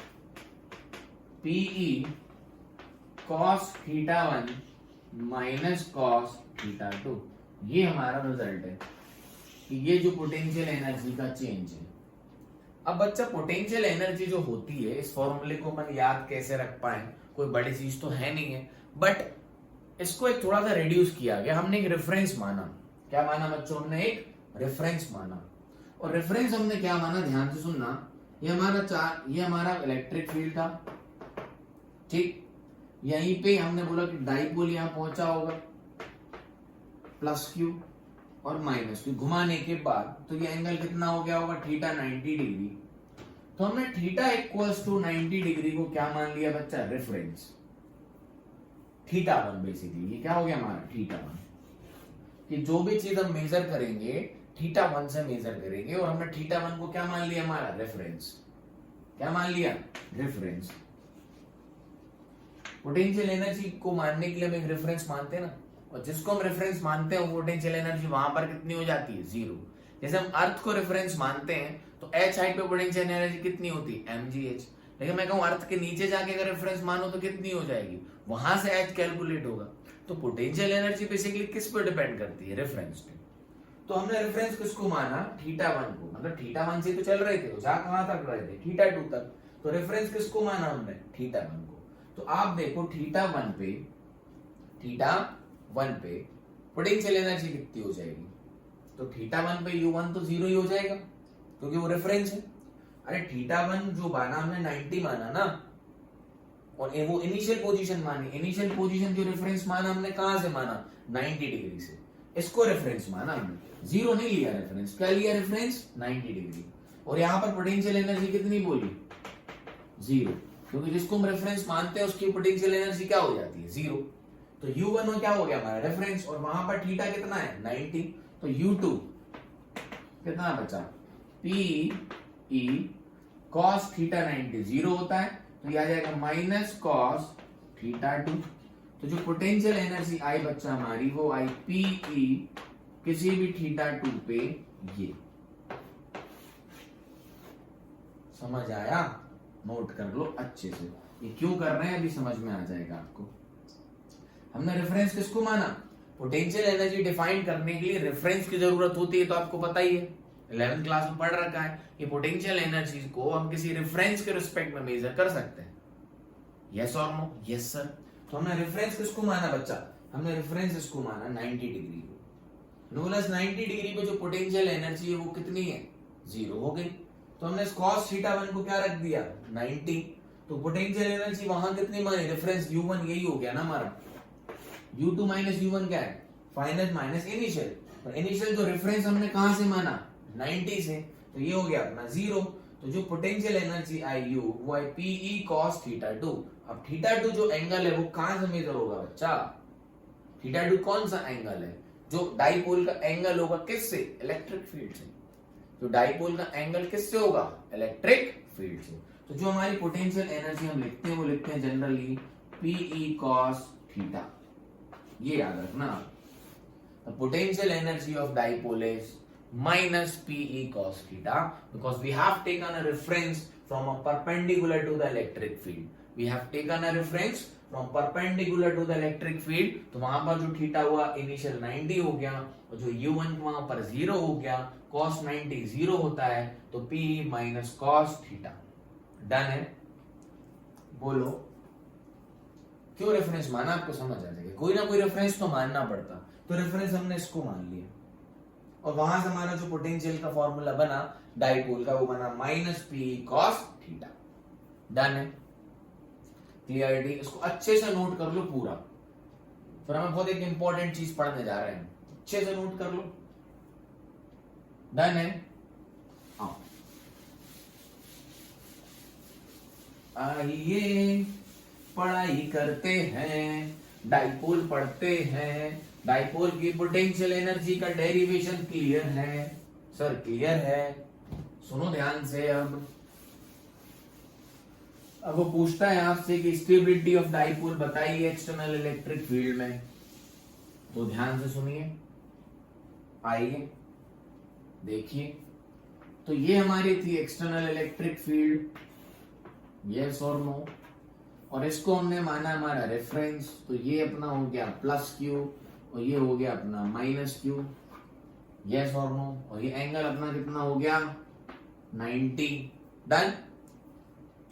PE cos theta 1 minus cos theta 2। ये हमारा रिजल्ट है कि ये जो पोटेंशियल एनर्जी का चेंज है। अब बच्चा पोटेंशियल एनर्जी जो होती है, इस फॉर्मूले को अपन याद कैसे रख पाए, कोई बड़ी चीज तो है नहीं है, बट इसको एक थोड़ा सा रिड्यूस किया गया। हमने एक रेफरेंस माना। क्या माना बच्चों, हमने एक रेफरेंस माना। और रेफरेंस हमने क्या माना, ध्यान से सुनना, ये हमारा इलेक्ट्रिक फील्ड था, ठीक। यहीं पे हमने बोला कि डाइपोल यहां पहुंचा होगा, प्लस क्यू और माइनस क्यू घुमाने के बाद, तो ये एंगल कितना हो गया होगा, थीटा 90 डिग्री। तो हमने थीटा इक्वल्स टू 90 डिग्री को क्या मान लिया बच्चा, रेफरेंस, थीटा 1 बेसिकली। ये क्या हो गया हमारा थीटा 1, कि जो भी चीज हम मेजर करेंगे थीटा 1 से मेजर करेंगे, और हमने थीटा 1 को क्या मान लिया, हमारा रेफरेंस। क्या मान लिया, रेफरेंस। पोटेंशियल एनर्जी को मानने के लिए हम एक रेफरेंस मानते हैं ना, और जिसको हम रेफरेंस मानते हैं वो पोटेंशियल एनर्जी वहां पर कितनी हो जाती है, जीरो। जैसे हम अर्थ को रेफरेंस मानते हैं तो h हाइट पे पोटेंशियल एनर्जी कितनी होती है, mgh। लेकिन मैं कहूं अर्थ के नीचे जाके अगर रेफरेंस मानो तो कितनी हो जाएगी, वहां से h कैलकुलेट होगा। तो पोटेंशियल एनर्जी बेसिकली किस पर डिपेंड करती है, रेफरेंस पे। तो हमने रेफरेंस किसको माना, थीटा 1 को, मतलब थीटा 1 से तो चल रहे थे, जा कहां तक रहे थे, थीटा 2 तक। तो रेफरेंस किसको माना हमने, थीटा 1 को। तो आप देखो थीटा 1 पे पोटेंशियल एनर्जी कितनी हो जाएगी, तो थीटा 1 पे U1 तो जीरो ही हो जाएगा क्योंकि वो रेफरेंस है। अरे थीटा 1 जो माना हमने 90 माना ना, और वो इनिशियल पोजीशन मानी, इनिशियल पोजीशन जो रेफरेंस माना हमने कहां से माना, 90 डिग्री से। इसको रेफरेंस माना हमने, जीरो नहीं लिया रेफरेंस, क्या लिया रेफरेंस, 90 डिग्री। और यहां पर पोटेंशियल एनर्जी कितनी बोली, जीरो, क्योंकि जिसको हम रेफरेंस मानते हैं उसकी पोटेंशियल एनर्जी क्या हो जाती है, जीरो। तो U1 में क्या हो गया हमारा रेफरेंस, और वहां पर थीटा कितना है, 90। तो U2 कितना बचा, PE cos थीटा 90 जीरो होता है, तो ये आ जाएगा माइनस cos थीटा 2। तो जो पोटेंशियल एनर्जी आई बच्चा हमारी, वो आई PE किसी भी थीटा 2 पे, ये समझ आया, नोट कर लो अच्छे से। ये क्यों कर रहे हैं अभी समझ में आ जाएगा आपको। हमने रेफरेंस किसको माना, पोटेंशियल एनर्जी डिफाइन करने के लिए रेफरेंस की जरूरत होती है, तो आपको पता ही है, 11th क्लास में पढ़ रखा है कि पोटेंशियल एनर्जी को हम किसी रेफरेंस के रिस्पेक्ट में मेजर कर सकते हैं। यस और नो, यस सर। तो हमने रेफरेंस किसको माना बच्चा, हमने रेफरेंस इसको माना 90 डिग्री को। नो प्लस 90 डिग्री पे जो पोटेंशियल एनर्जी है वो कितनी है, जीरो हो गई। तो हमने cos थीटा 1 को क्या रख दिया, 90। तो पोटेंशियल एनर्जी वहां कितनी मानी, रेफरेंस U1 यही हो गया ना हमारा। U2 माइनस U1 क्या है, फाइनल माइनस इनिशियल। और इनिशियल जो रेफरेंस हमने कहां से माना, 90 से, तो ये हो गया अपना जीरो। तो जो पोटेंशियल एनर्जी आई U वो आई PE cos थीटा 2। अब थीटा 2 जो एंगल है वो कहां से मेजर होगा बच्चा, थीटा 2 कौन सा एंगल है, जो डाइपोल का एंगल होगा किससे, इलेक्ट्रिक फील्ड से। तो डाइपोल का एंगल किससे होगा? इलेक्ट्रिक फील्ड से। तो जो हमारी पोटेंशियल एनर्जी हम लिखते हैं वो लिखते हैं जनरली पीई कॉस थीटा। ये याद रखना आप। The potential energy of dipole is minus PE cos theta because we have taken a reference from a perpendicular to the electric field. We have taken a reference from perpendicular to the electric field. तो वहां पर जो थीटा हुआ इनिशियल 90 हो गया और जो U1 वहां पर 0 हो गया, cos 90 0 होता है तो PE minus cos theta. Done है? बोलो क्यों रेफरेंस माना? आपको समझ आ जाएगा। कोई ना कोई रेफरेंस तो मानना पड़ता, तो रेफरेंस हमने इसको मान लिया और वहां से हमारा जो पोटेंशियल का फॉर्मूला बना डाइपोल का वो बना minus P cos theta. Done है? क्लियरिटी? इसको अच्छे से नोट कर लो पूरा, फिर हमें बहुत एक इंपॉर्टेंट चीज पढ़ने जा रहे हैं, अच्छे से नोट कर लो। डन है? आइए पढ़ाई करते हैं, डाइपोल पढ़ते हैं। डाइपोल की पोटेंशियल एनर्जी का डेरिवेशन क्लियर है? सर क्लियर है। सुनो ध्यान से। अब वो पूछता है आपसे कि स्टेबिलिटी ऑफ डाइपोल बताइए एक्सटर्नल इलेक्ट्रिक फील्ड में, तो ध्यान से सुनिए। आइए देखिए, तो ये हमारी थी एक्सटर्नल इलेक्ट्रिक फील्ड, यस और नो, और इसको हमने माना हमारा रेफरेंस। तो ये अपना हो गया प्लस क्यू और ये हो गया अपना माइनस क्यू, यस और नो, और ये एंगल अपना कितना हो गया 90। डन।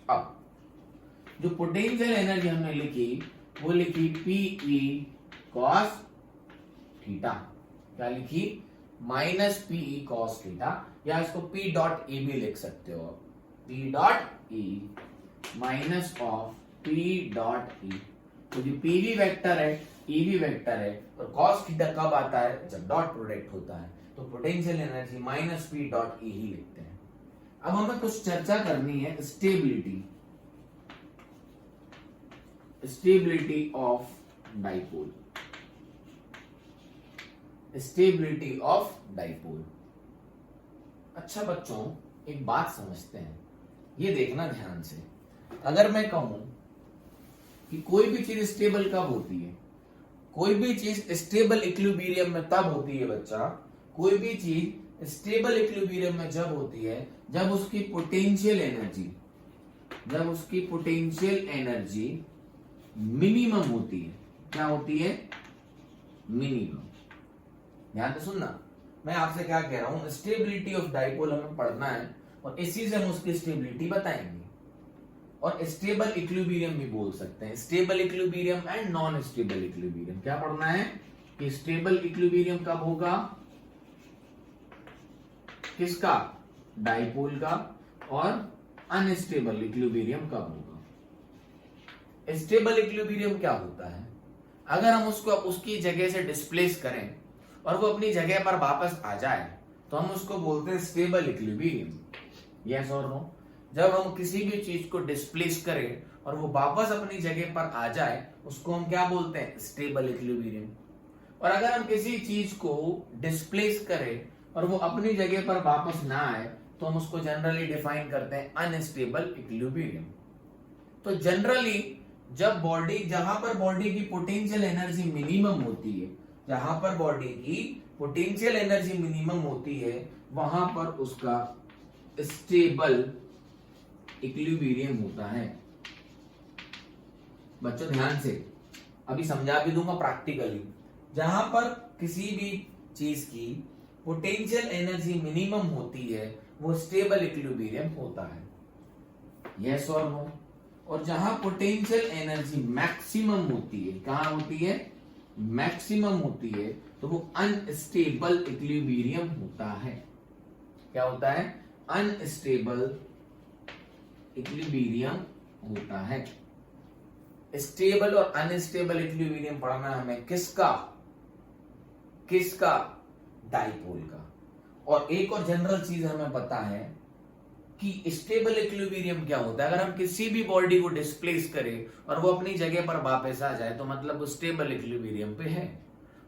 अब जो पोटेंशियल एनर्जी हमने लिखी वो लिखी पीई कॉस थीटा। क्या लिखी? माइनस पीई कॉस थीटा, या इसको पी डॉट ई भी लिख सकते हो, P dot E minus of P dot ई। तो जो पीवी वेक्टर है ई भी वेक्टर है, और कॉस थीटा कब आता है? जब डॉट प्रोडक्ट होता है। तो potential energy minus P dot E ही लिखते हैं। अब हमें कुछ चर्चा करनी है stability, stability of dipole, stability of dipole. अच्छा बच्चों एक बात समझते हैं, ये देखना ध्यान से। अगर मैं कहूं कि कोई भी चीज स्टेबल कब होती है, कोई भी चीज स्टेबल इक्विलिब्रियम में तब होती है बच्चा, कोई भी चीज स्टेबल इक्विलिब्रियम में जब होती है जब उसकी पोटेंशियल एनर्जी, जब उसकी पोटेंशियल एनर्जी मिनिमम होती है। क्या होती है? मिनिमम। ध्यान से सुनना, मैं आपसे क्या कह रहा हूं, स्टेबिलिटी ऑफ डाइपोल हमें पढ़ना है और इसी से हम उसकी स्टेबिलिटी बताएंगे। और स्टेबल इक्विलिब्रियम भी बोल सकते हैं, stable equilibrium and non stable equilibrium. क्या पढ़ना है कि स्टेबल इक्विलिब्रियम कब होगा, किसका? डाइपोल का। और अनस्टेबल इक्विलिब्रियम कब होगा? स्टेबल इक्विलिब्रियम क्या होता है? अगर हम उसको उसकी जगह से डिस्प्लेस करें और वो अपनी जगह पर वापस आ जाए तो हम उसको बोलते हैं स्टेबल इक्विलिब्रियम। यस और नो? जब हम किसी भी चीज को डिस्प्लेस करें और वो वापस अपनी जगह पर आ जाए उसको हम क्या बोलते हैं? Stable equilibrium. और अगर हम किसी चीज को डिस्प्लेस करें और वो अपनी जगह पर वापस ना आए तो हम उसको जनरली डिफाइन करते हैं अनस्टेबल इक्विलिब्रियम। तो जनरली जब बॉडी, जहां पर बॉडी की पोटेंशियल एनर्जी मिनिमम होती है, जहां पर बॉडी की पोटेंशियल एनर्जी मिनिमम होती है वहां पर उसका स्टेबल इक्विलिब्रियम होता है। बच्चों ध्यान से, अभी समझा भी दूंगा प्रैक्टिकली। जहां पर किसी भी चीज की पोटेंशियल एनर्जी मिनिमम होती है वो स्टेबल इक्विलिब्रियम होता है। यस और नो? और जहां पोटेंशियल एनर्जी मैक्सिमम होती है, कहां होती है? मैक्सिमम होती है, तो वो अनस्टेबल इक्विलिब्रियम होता है। क्या होता है? अनस्टेबल इक्विलिब्रियम होता है। स्टेबल और अनस्टेबल इक्विलिब्रियम पढ़ना हमें किसका? किसका? डाइपोल का। और एक और जनरल चीज हमें पता है कि स्टेबल इक्विलिब्रियम क्या होता है। अगर हम किसी भी बॉडी को डिस्प्लेस करें और वो अपनी जगह पर वापस आ जाए तो मतलब वो स्टेबल इक्विलिब्रियम पे है।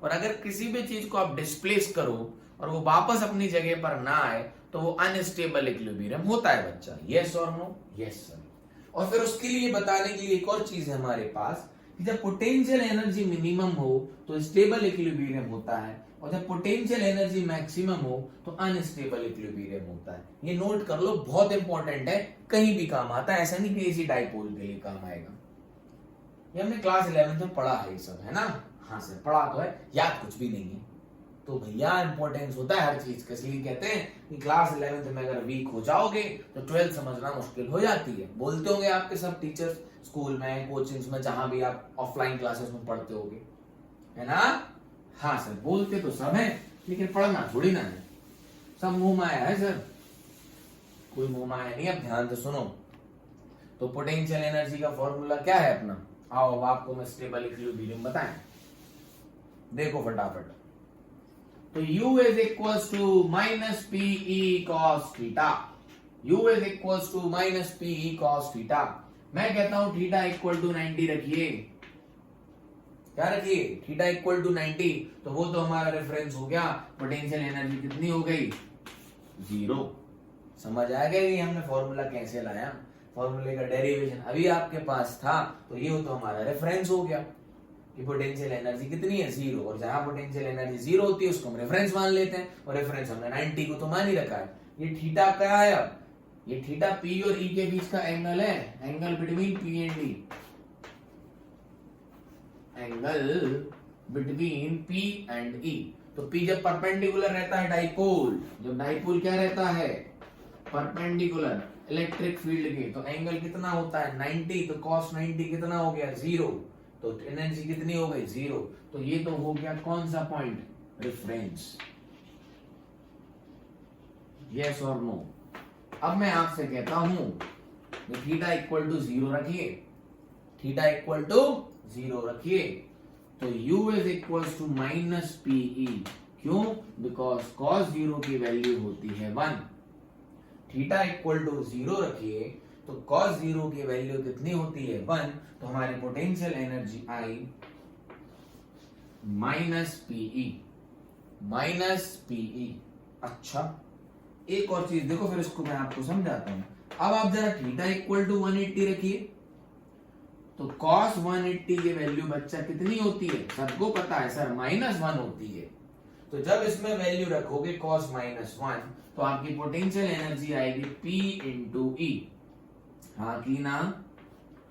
और अगर किसी भी चीज को आप डिस्प्लेस करो और वो वापस अपनी जगह पर ना आए तो वो अनस्टेबल इक्विलिब्रियम होता है बच्चा। यस और नो? Yes sir. और फिर उसके लिए बताने के लिए एक और चीज है हमारे पास कि जब पोटेंशियल एनर्जी मिनिमम हो तो स्टेबल इक्विलिब्रियम होता है, और जब पोटेंशियल एनर्जी मैक्सिमम हो तो अनस्टेबल इक्विलिब्रियम होता है। ये नोट कर लो, बहुत इंपॉर्टेंट है, कहीं भी काम आता है, ऐसा नहीं कि इसी डाइपोल के लिए काम आएगा। ये हमने क्लास 11 में पढ़ा है ये सब, है ना? हाँ सर पढ़ा तो है, याद कुछ भी नहीं है। तो भैया इंपॉर्टेंस होता है हर चीज का, इसलिए कहते हैं कि क्लास 11 में अगर वीक हो जाओगे तो 12th समझना मुश्किल हो जाती है। बोलते होंगे आपके सब टीचर्स स्कूल में, कोचिंग्स में, जहां भी आप ऑफलाइन क्लासेस में पढ़ते होगे, है ना? हाँ सर बोलते तो सब है, लेकिन पढ़ना थोड़ी ना है। सब मुंह माया है सर, कोई मुंह माया नहीं। अब ध्यान से सुनो। तो पोटेंशियल एनर्जी का फॉर्मूला क्या है अपना? आओ अब आपको मैं स्टेबल इक्विलिब्रियम बताएं, देखो फटाफट। तो U is equals to minus PE cos theta. U is equals to minus PE cos theta. मैं कहता हूं थीटा इक्वल टू 90 रखिए। क्या रखिए? Theta equal to 90। तो वो तो हमारा रेफरेंस हो गया। पोटेंशियल एनर्जी कितनी हो गई? 0। समझ आ गया कि हमने फॉर्मूला कैसे लाया? फॉर्मूले का डेरिवेशन अभी आपके पास था, तो ये तो हमारा रेफरेंस हो गया कि पोटेंशियल एनर्जी कितनी है? 0। और जहां पोटेंशियल एनर्जी 0 होती है उसको हम रेफरेंस मान लेते हैं, और रेफरेंस हमने 90 को तो मान ही रखा है। ये थीटा क्या है? अब ये थीटा P और E के बीच का एंगल है, angle between P and E, angle between P and E। तो P जब परपेंडिकुलर रहता है डाइपोल, जब डाइपोल क्या रहता है? परपेंडिकुलर इलेक्ट्रिक फील्ड के, तो एंगल कितना होता है? 90। तो cos 90 कितना हो गया? 0। तो एनर्जी कितनी हो गई? 0। तो ये तो हो गया कौन सा पॉइंट? रेफरेंस। यस और नो? अब मैं आपसे कहता हूं थीटा इक्वल टू 0 रखिए, थीटा इक्वल टू 0 रखिए। तो U is equal to minus PE। क्यों? बिकॉज cos 0 की वैल्यू होती है 1। थीटा इक्वल टू 0 रखिए, तो cos 0 की वैल्यू कितनी होती है? 1। तो हमारी पोटेंशियल एनर्जी आई माइनस PE, माइनस PE। अच्छा एक और चीज देखो, फिर इसको मैं आपको समझाता हूं। अब आप जरा थीटा इक्वल टू 180 रखिए, तो cos 180 की वैल्यू बच्चा कितनी होती है? सबको पता है सर, -1 होती है। तो जब इसमें वैल्यू रखोगे cos -1, तो आपकी पोटेंशियल एनर्जी आएगी P इंटू E। हाँ की ना?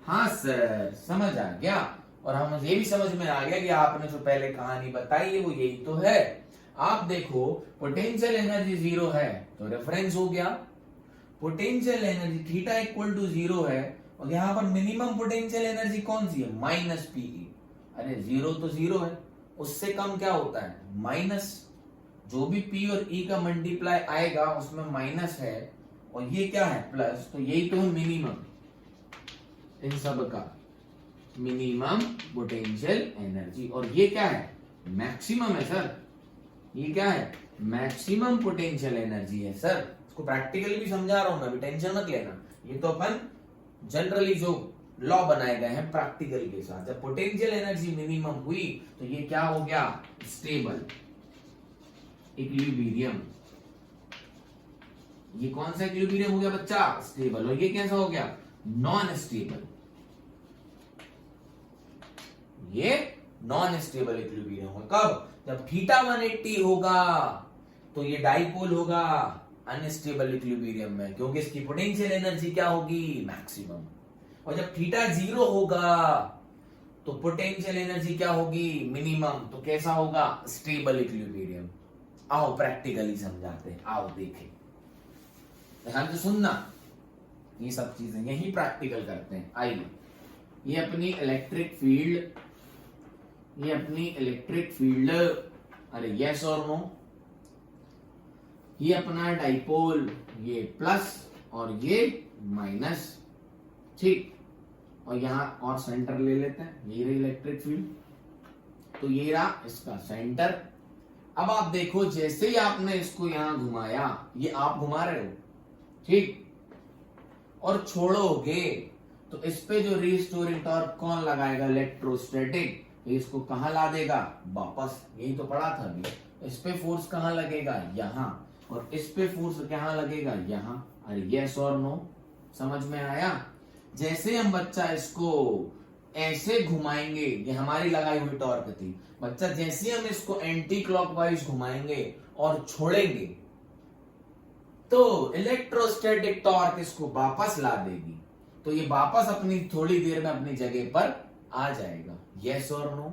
हाँ सर समझ आ गया। और हम ये भी समझ में आ गया कि आपने जो पहले कहानी बताई है वो यही तो है। आप देखो पोटेंशियल एनर्जी 0 है तो रेफरेंस हो गया। Potential energy theta equal to 0 है, और यहां पर मिनिमम पोटेंशियल एनर्जी कौन सी है? Minus PE। अरे 0 तो 0 है, उससे कम क्या होता है? माइनस। जो भी P और E का मल्टीप्लाई आएगा उसमें माइनस है, और ये क्या है? प्लस। तो यही तो है मिनिमम इन सब का, मिनिमम पोटेंशियल एनर्जी। और ये क्या है? मैक्सिमम है सर। ये क्या है? मैक्सिमम पोटेंशियल एनर्जी है सर। इसको प्रैक्टिकली भी समझा रहा हूं मैं, भी टेंशन मत लेना। ये तो अपन जनरली जो लॉ बनाए गए हैं प्रैक्टिकल के साथ। जब पोटेंशियल एनर्जी मिनिमम हुई तो ये क्या हो गया? Stable equilibrium. ये कौन सा इक्विलिब्रियम हो गया बच्चा? स्टेबल। और ये कैसा हो गया? Non stable. ये नॉन स्टेबल इक्विलिब्रियम होगा कब? जब थीटा 180 होगा तो ये डाइपोल होगा अनस्टेबल इक्विलिब्रियम में, क्योंकि इसकी पोटेंशियल एनर्जी क्या होगी? मैक्सिमम। और जब थीटा 0 होगा तो पोटेंशियल एनर्जी क्या होगी? मिनिमम। तो कैसा होगा? Stable equilibrium. आओ प्रैक्टिकली समझाते हैं, आओ देखें, ध्यान से सुनना। ये सब चीजें यही प्रैक्टिकल करते हैं। आइए, ये अपनी इलेक्ट्रिक फील्ड, ये अपनी इलेक्ट्रिक फील्ड, अरे यस और नो? ये अपना डाइपोल, ये प्लस और ये माइनस, ठीक। और यहां और सेंटर ले लेते हैं, ये रही इलेक्ट्रिक फील्ड, तो ये रहा इसका सेंटर। अब आप देखो जैसे ही आपने इसको यहां घुमाया, ये आप घुमा रहे हो, ठीक, और छोड़ोगे तो इस पे जो रिस्टोरिंग टॉर्क कौन लगाएगा? इलेक्ट्रोस्टैटिक। इसको कहां ला देगा? वापस। यही तो पढ़ा था अभी। इस पे फोर्स कहां लगेगा? यहां। और इस पे फोर्स कहाँ लगेगा, यहाँ। अरे यस और नो, समझ में आया। जैसे हम बच्चा इसको ऐसे घुमाएंगे, ये हमारी लगाई हुई टॉर्क थी, बच्चा जैसे हम इसको एंटी क्लॉकवाइज घुमाएंगे और छोड़ेंगे तो इलेक्ट्रोस्टैटिक टॉर्क इसको वापस ला देगी, तो ये वापस अपनी थोड़ी देर में अपनी जगह पर आ जाएगा। यस और नो।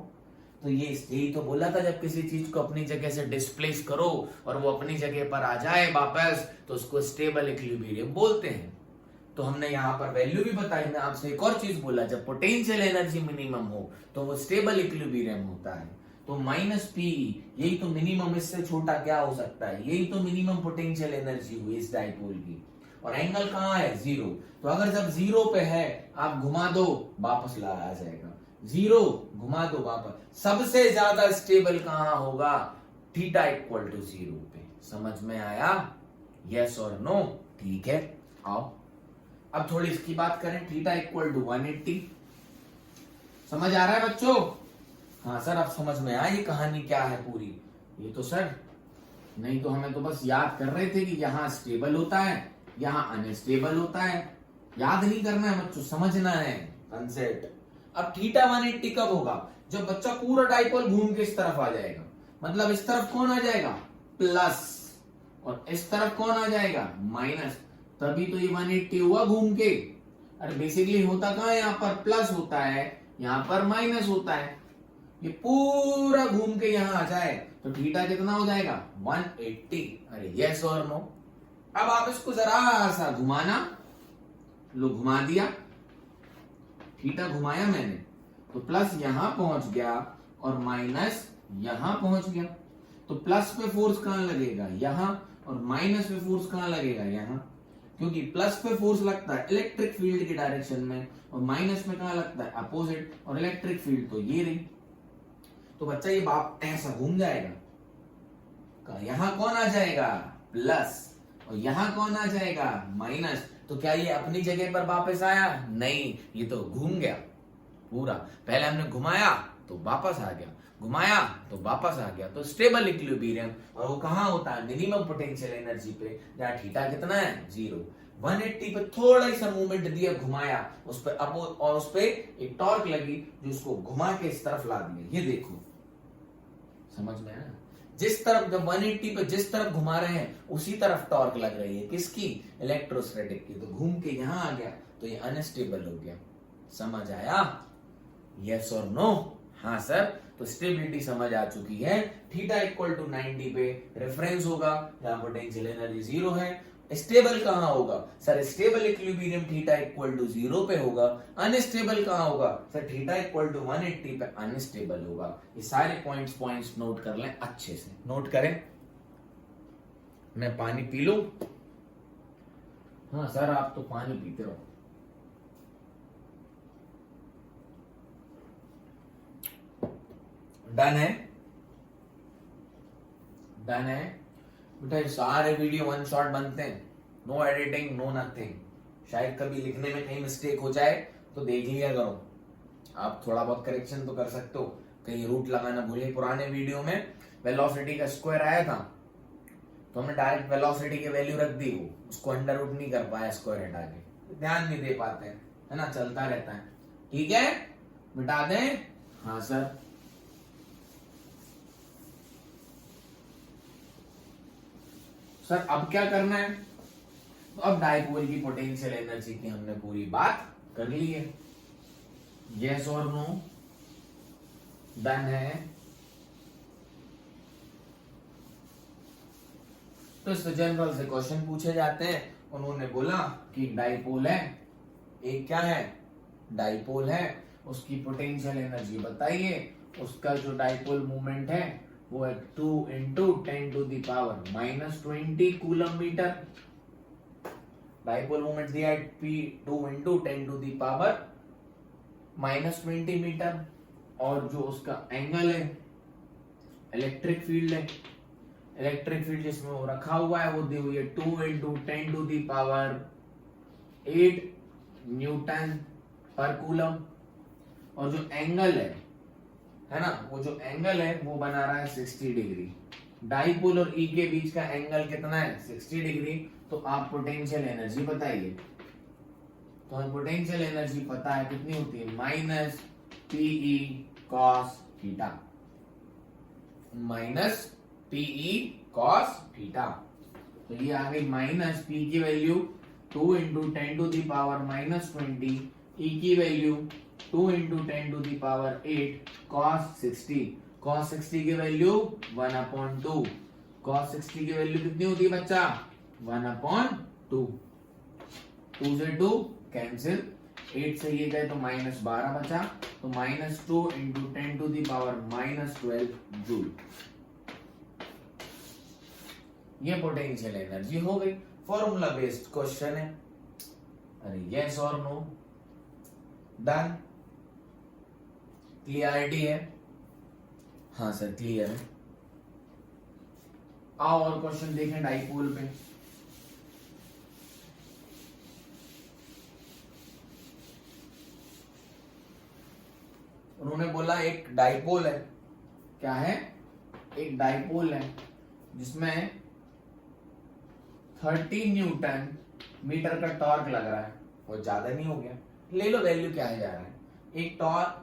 तो ये यही तो बोला था, जब किसी चीज को अपनी जगह से डिस्प्लेस करो और वो अपनी जगह पर आ जाए वापस, तो उसको स्टेबल इक्विलिब्रियम बोलते हैं। तो हमने यहाँ पर वैल्यू भी बताई। मैं आपसे एक और चीज बोला, जब पोटेंशियल एनर्जी मिनिमम हो तो वो स्टेबल इक्विलिब्रियम होता है। तो माइनस पी, यही तो मिनिमम, इससे छोटा क्या हो सकता है, यही तो मिनिमम पोटेंशियल एनर्जी हुई इस डाइपोल की। और एंगल कहाँ है, जीरो। तो अगर जब जीरो पे है, आप घुमा दो वापस ला आ जाएगा, जीरो घुमा दो वापस। सबसे ज्यादा स्टेबल कहाँ होगा, थीटा इक्वल टू जीरो पे। समझ में आया, यस और नो। ठीक है, आओ अब थोड़ी इसकी बात करें। थीटा इक्वल टू 180, समझ आ रहा है बच्चों? हाँ सर, अब समझ में आया ये कहानी क्या है पूरी। ये तो सर, नहीं तो हमें तो बस याद कर रहे थे कि यहाँ स्टेबल होता है, यहाँ अनस्टेबल होता है। याद नहीं करना है बच्चों, समझना है कंसेप्ट। अब थीटा 180 कब होगा, जब बच्चा पूरा डाइपोल घूम के इस तरफ आ जाएगा। मतलब इस तरफ कौन आ जाएगा, प्लस, और इस तरफ कौन आ जाएगा, माइनस। तभी तो ये 180 हुआ घूम के। अरे बेसिकली होता कहाँ है, यहाँ पर प्लस होता है, यहाँ पर माइनस होता है। ये पूरा घूम के यहाँ आ जाए तो थीटा कितना हो जाएगा, 180। अरे यस और नो। अब आप इसको जरा सा घुमाना, लो घुमा दिया, थीटा घुमाया मैंने, तो प्लस यहां पहुंच गया और माइनस यहां पहुंच गया। तो प्लस पे फोर्स कहां लगेगा, यहां, और माइनस पे फोर्स कहां लगेगा, यहां। क्योंकि प्लस पे फोर्स लगता है इलेक्ट्रिक फील्ड की डायरेक्शन में, और माइनस में कहां लगता है, अपोजिट। और इलेक्ट्रिक फील्ड तो ये रही। तो बच्चा ये बाप ऐसा घूम जाएगा, यहां कौन आ जाएगा, प्लस, और यहां कौन आ जाएगा, माइनस। तो क्या ये अपनी जगह पर वापस आया, नहीं, ये तो घूम गया पूरा। पहले हमने घुमाया तो वापस आ गया, घुमाया तो वापस आ गया। तो स्टेबल इक्विलिब्रियम, और वो कहां होता है, मिनिमम पोटेंशियल एनर्जी पे, जहां थीटा कितना है, जीरो। 180 पे थोड़ा सा मूवमेंट दिया, घुमाया, उस पर अप और उस पे एक टॉर्क लगी जो उसको घुमा के इस तरफ ला दिया। ये देखो, समझ में आया। जिस तरफ, जब 180 पे जिस तरफ घुमा रहे हैं उसी तरफ टॉर्क लग रही है, किसकी, इलेक्ट्रोस्टैटिक की। तो घूम के यहां आ गया तो ये अनस्टेबल हो गया। समझ आया, यस और नो। हाँ सर, तो स्टेबिलिटी समझ आ चुकी है। थीटा इक्वल टू 90 पे रेफरेंस होगा जहां पोटेंशियल एनर्जी जीरो है। स्टेबल कहां होगा sir, stable equilibrium theta equal to zero पे होगा। अनस्टेबल कहां होगा सर, थीटा इक्वल टू 180 पे अनस्टेबल होगा। ये सारे पॉइंट्स नोट कर लें, अच्छे से नोट करें। मैं पानी पी लूं? हाँ सर, आप तो पानी पीते रहो। डन है, डन है बेटा। सारे वीडियो वन शॉट बनते हैं, नो एडिटिंग, नो नथिंग। शायद कभी लिखने में कहीं मिस्टेक हो जाए तो देख लिया करो। आप थोड़ा बहुत करेक्शन तो कर सकते हो, कहीं रूट लगाना भूले। पुराने वीडियो में वेलोसिटी का स्क्वायर आया था तो हमने डायरेक्ट वेलोसिटी की वैल्यू रख दी, वो उसको अंडर रूट नहीं कर पाया स्क्वायर हटा के, ध्यान नहीं दे पाते हैं, है ना, चलता रहता है। ठीक है, मिटा दें? हाँ सर। सर अब क्या करना है, तो अब डाइपोल की पोटेंशियल एनर्जी की हमने पूरी बात कर ली है। यस और नो, डन है। तो इस जनरल से क्वेश्चन पूछे जाते हैं। उन्होंने बोला कि डाइपोल है, एक क्या है, डाइपोल है, उसकी पोटेंशियल एनर्जी बताइए। उसका जो डाइपोल मूवमेंट है वो है 2 into 10 to the power minus 20 coulomb metre. Dipole movement दिया है P 2 into 10 to the power minus 20 metre. और जो उसका एंगल है, इलेक्ट्रिक फील्ड है, इलेक्ट्रिक फील्ड जिसमें वो रखा हुआ है वो दी हुई है 2 into 10 to the power 8 newton per coulomb. और जो एंगल है ना, वो जो एंगल है वो बना रहा है 60 डिग्री। डाइपोल और ई के बीच का एंगल कितना है 60 डिग्री। तो आप पोटेंशियल एनर्जी बताइए। तो हमें पोटेंशियल एनर्जी पता है कितनी होती है minus PE cos theta, minus PE cos theta. तो ये आ गई माइनस पी की value 2 into 10 to the power minus 20, E की value 2 into 10 to the power 8 cos 60। Cos 60 की वैल्यू 1/2। कॉस 60 की वैल्यू कितनी होती है बच्चा 1/2। 2 से 2 कैंसिल, 8 से ये गए तो -12 बचा। तो -2 into 10 to the power -12 joule. ये पोटेंशियल एनर्जी हो गई। फॉर्मूला बेस्ड क्वेश्चन है। अरे यस और नो, डन, क्लियरिटी है? हाँ सर क्लियर है। आओ और क्वेश्चन देखें डाइपोल पे। उन्होंने बोला एक डाइपोल है, क्या है, एक डाइपोल है जिसमें 30 न्यूटन मीटर का टॉर्क लग रहा है। वो ज्यादा नहीं हो गया, ले लो वैल्यू क्या है जा रहा है।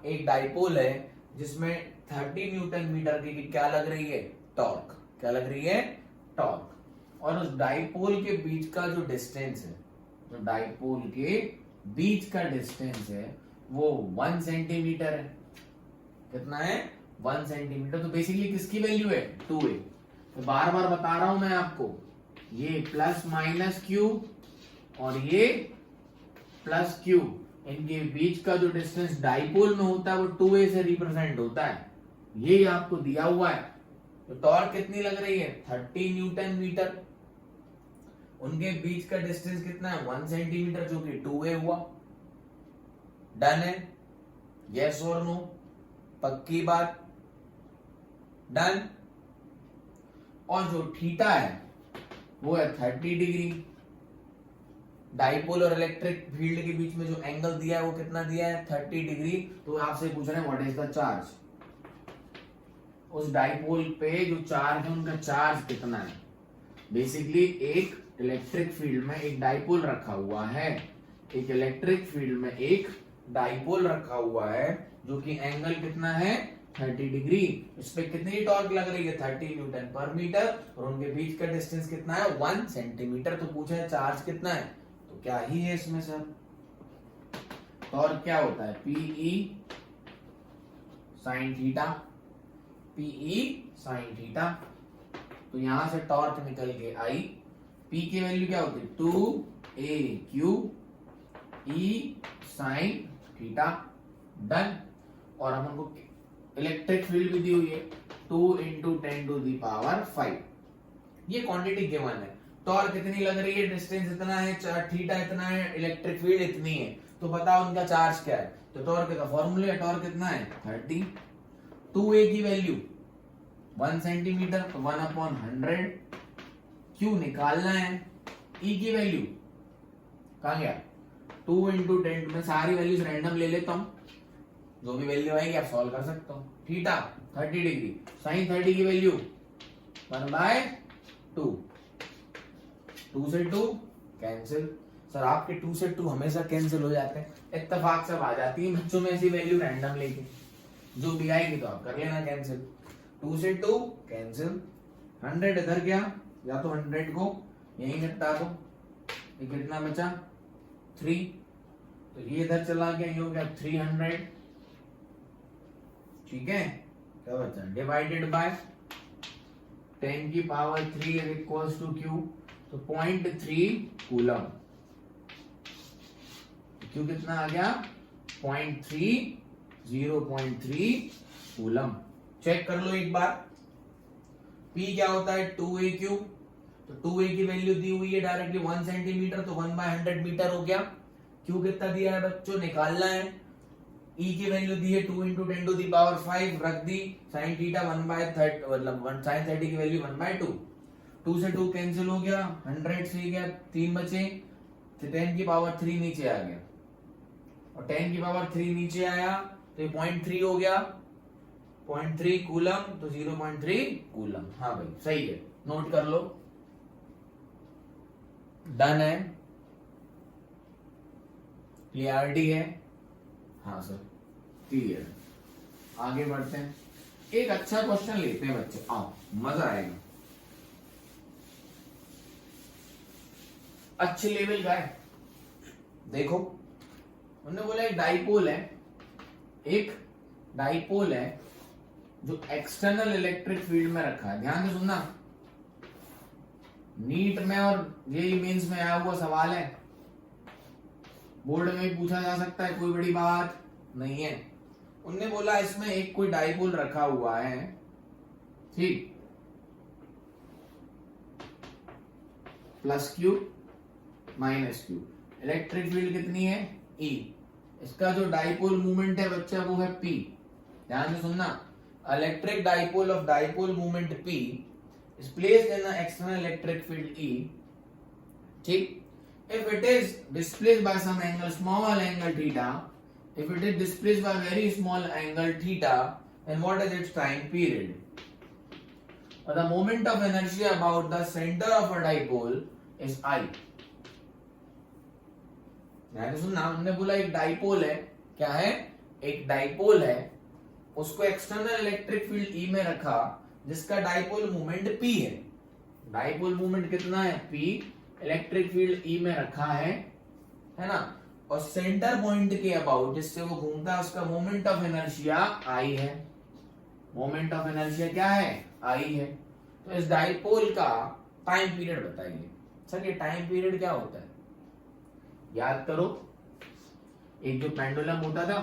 एक डाइपोल है जिसमें 30 न्यूटन मीटर की क्या लग रही है टॉर्क, क्या लग रही है टॉर्क। और उस डाइपोल के बीच का जो डिस्टेंस है, जो डाइपोल के बीच का डिस्टेंस है वो 1 सेंटीमीटर है। कितना है 1 सेंटीमीटर। तो बेसिकली किसकी वैल्यू है 2a। तो बार बार बता रहा हूं मैं आपको, ये प्लस माइनस क्यू और ये प्लस क्यू, इनके बीच का जो डिस्टेंस डाइपोल में होता है वो 2a से रिप्रेजेंट होता है। ये आपको दिया हुआ है। तो टॉर्क कितनी लग रही है 30 न्यूटन मीटर। उनके बीच का डिस्टेंस कितना है 1 सेंटीमीटर, जो कि 2a हुआ। डन है? यस और नो? पक्की बात? डन। और जो थीटा है वो है 30 डिग्री। डाइपोल और इलेक्ट्रिक फील्ड के बीच में जो एंगल दिया है वो कितना दिया है 30 डिग्री। तो आपसे पूछ रहे हैं व्हाट इज द चार्ज। उस डाइपोल पे जो चार्ज है उनका चार्ज कितना है। बेसिकली एक इलेक्ट्रिक फील्ड में एक डाइपोल रखा हुआ है, एक इलेक्ट्रिक फील्ड में एक डाइपोल रखा हुआ है जो कि एंगल कितना है 30 डिग्री। इस पे कितनी टॉर्क लग रही है 30 न्यूटन पर मीटर, और उनके बीच का डिस्टेंस कितना है 1 सेंटीमीटर। तो पूछा है चार्ज कितना है, तो क्या ही है इसमें सर, टॉर्क क्या होता है PE sine theta, PE sine theta. तो यहां से टॉर्क निकल के आई, पी की वैल्यू क्या होती है 2a/q ई साइन थीटा। डन। और हम उनको इलेक्ट्रिक फील्ड भी दी हुई है 2 इंटू 10 टू दी पावर 5। ये क्वांटिटी गिवन है। टॉर्क कितनी लग रही है, डिस्टेंस इतना है, थीटा इतना है, इलेक्ट्रिक फील्ड इतनी है। तो बताओ उनका चार्ज क्या है। तो टॉर्क का फॉर्मूला है, टॉर्क कितना है 30। 2a की वैल्यू 1 सेंटीमीटर, तो 1/100। क्यू निकालना है, ई की वैल्यू कहां गया 2 इंटू 10। मैं सारी वैल्यूज रैंडम ले लेता हूं, जो भी वैल्यू आएगी आप सॉल्व कर सकते हो। थीटा 30 डिग्री, साइन 30 की वैल्यू 1/2। 2 से 2 कैंसिल। सर आपके 2 से 2 हमेशा कैंसिल हो जाते हैं, इत्तेफाक सब आ जाती है बच्चों में ऐसी वैल्यू रैंडम लेके, जो भी आएगी तो आप कर लेना कैंसिल। 2 से 2 कैंसिल। 100 इधर गया, या तो 100 को यही निपटा दो। ये कितना बचा 3, तो ये इधर चला गया, ये हो गया 300। ठीक है, क्या बचा डिवाइडेड बाय 10 की power 3 is equals to Q. तो 0.3 कूलम। क्यू कितना आ गया 0.3 कूलम। चेक कर लो एक बार। P क्या होता है 2a/q। तो 2a की वैल्यू दी हुई है डायरेक्टली 1 सेंटीमीटर, तो 1/100 मीटर हो गया। Q कितना दिया है बच्चों, निकालना है। E की वैल्यू दी है 2 इंटू 10 टू दी पावर 5, रख दी। साइन थीटा 1/30, मतलब साइन 30 की वैल्यू 1/2। 2 से 2 कैंसिल हो गया, 100 से गया 3 बचे, तो 10 की पावर 3 नीचे आ गया, और 10 की पावर 3 नीचे आया तो ये 0.3 हो गया। 0.3 कूलम तो 0.3 कूलम। हाँ भाई सही है, नोट कर लो। डन है, क्लियरिटी है। हाँ सर क्लियर। आगे बढ़ते हैं, एक अच्छा क्वेश्चन लेते हैं बच्चे, आओ मजा आएगा। अच्छे लेवल का है। देखो उन्होंने बोला एक डाइपोल है, एक डाइपोल है जो एक्सटर्नल इलेक्ट्रिक फील्ड में रखा है। ध्यान से सुनना, नीट में और जेईई मेंस में आया हुआ सवाल है, बोर्ड में भी पूछा जा सकता है, कोई बड़ी बात नहीं है। उनने बोला इसमें एक कोई डाइपोल रखा हुआ है, ठीक, plus Q minus Q, electric field कितनी है E, इसका जो डाइपोल मूवमेंट है बच्चा वो है P। ध्यान से सुनना, electric dipole of dipole movement P is placed in an external electric field E, ठीक, if it is displaced by some angle, small angle theta, if it is displaced by very small angle theta, then what is its time period? The moment of inertia about the center of a dipole is I। ध्यान से सुनना, हमने बोला एक डाइपोल है, क्या है, एक डाइपोल है, उसको एक्सटर्नल इलेक्ट्रिक फील्ड E में रखा, जिसका डाइपोल मूवमेंट P है। डाइपोल मूवमेंट कितना है P, इलेक्ट्रिक फील्ड E में रखा है ना, और सेंटर पॉइंट के अबाउट जिससे वो घूमता है उसका मोमेंट ऑफ इनर्शिया I है। मोमेंट ऑफ इनर्शिया क्या है, I है। तो इस डाइपोल का टाइम पीरियड बताइए। सर ये टाइम पीरियड क्या होता है, याद करो, एक जो पेंडुलम होता था,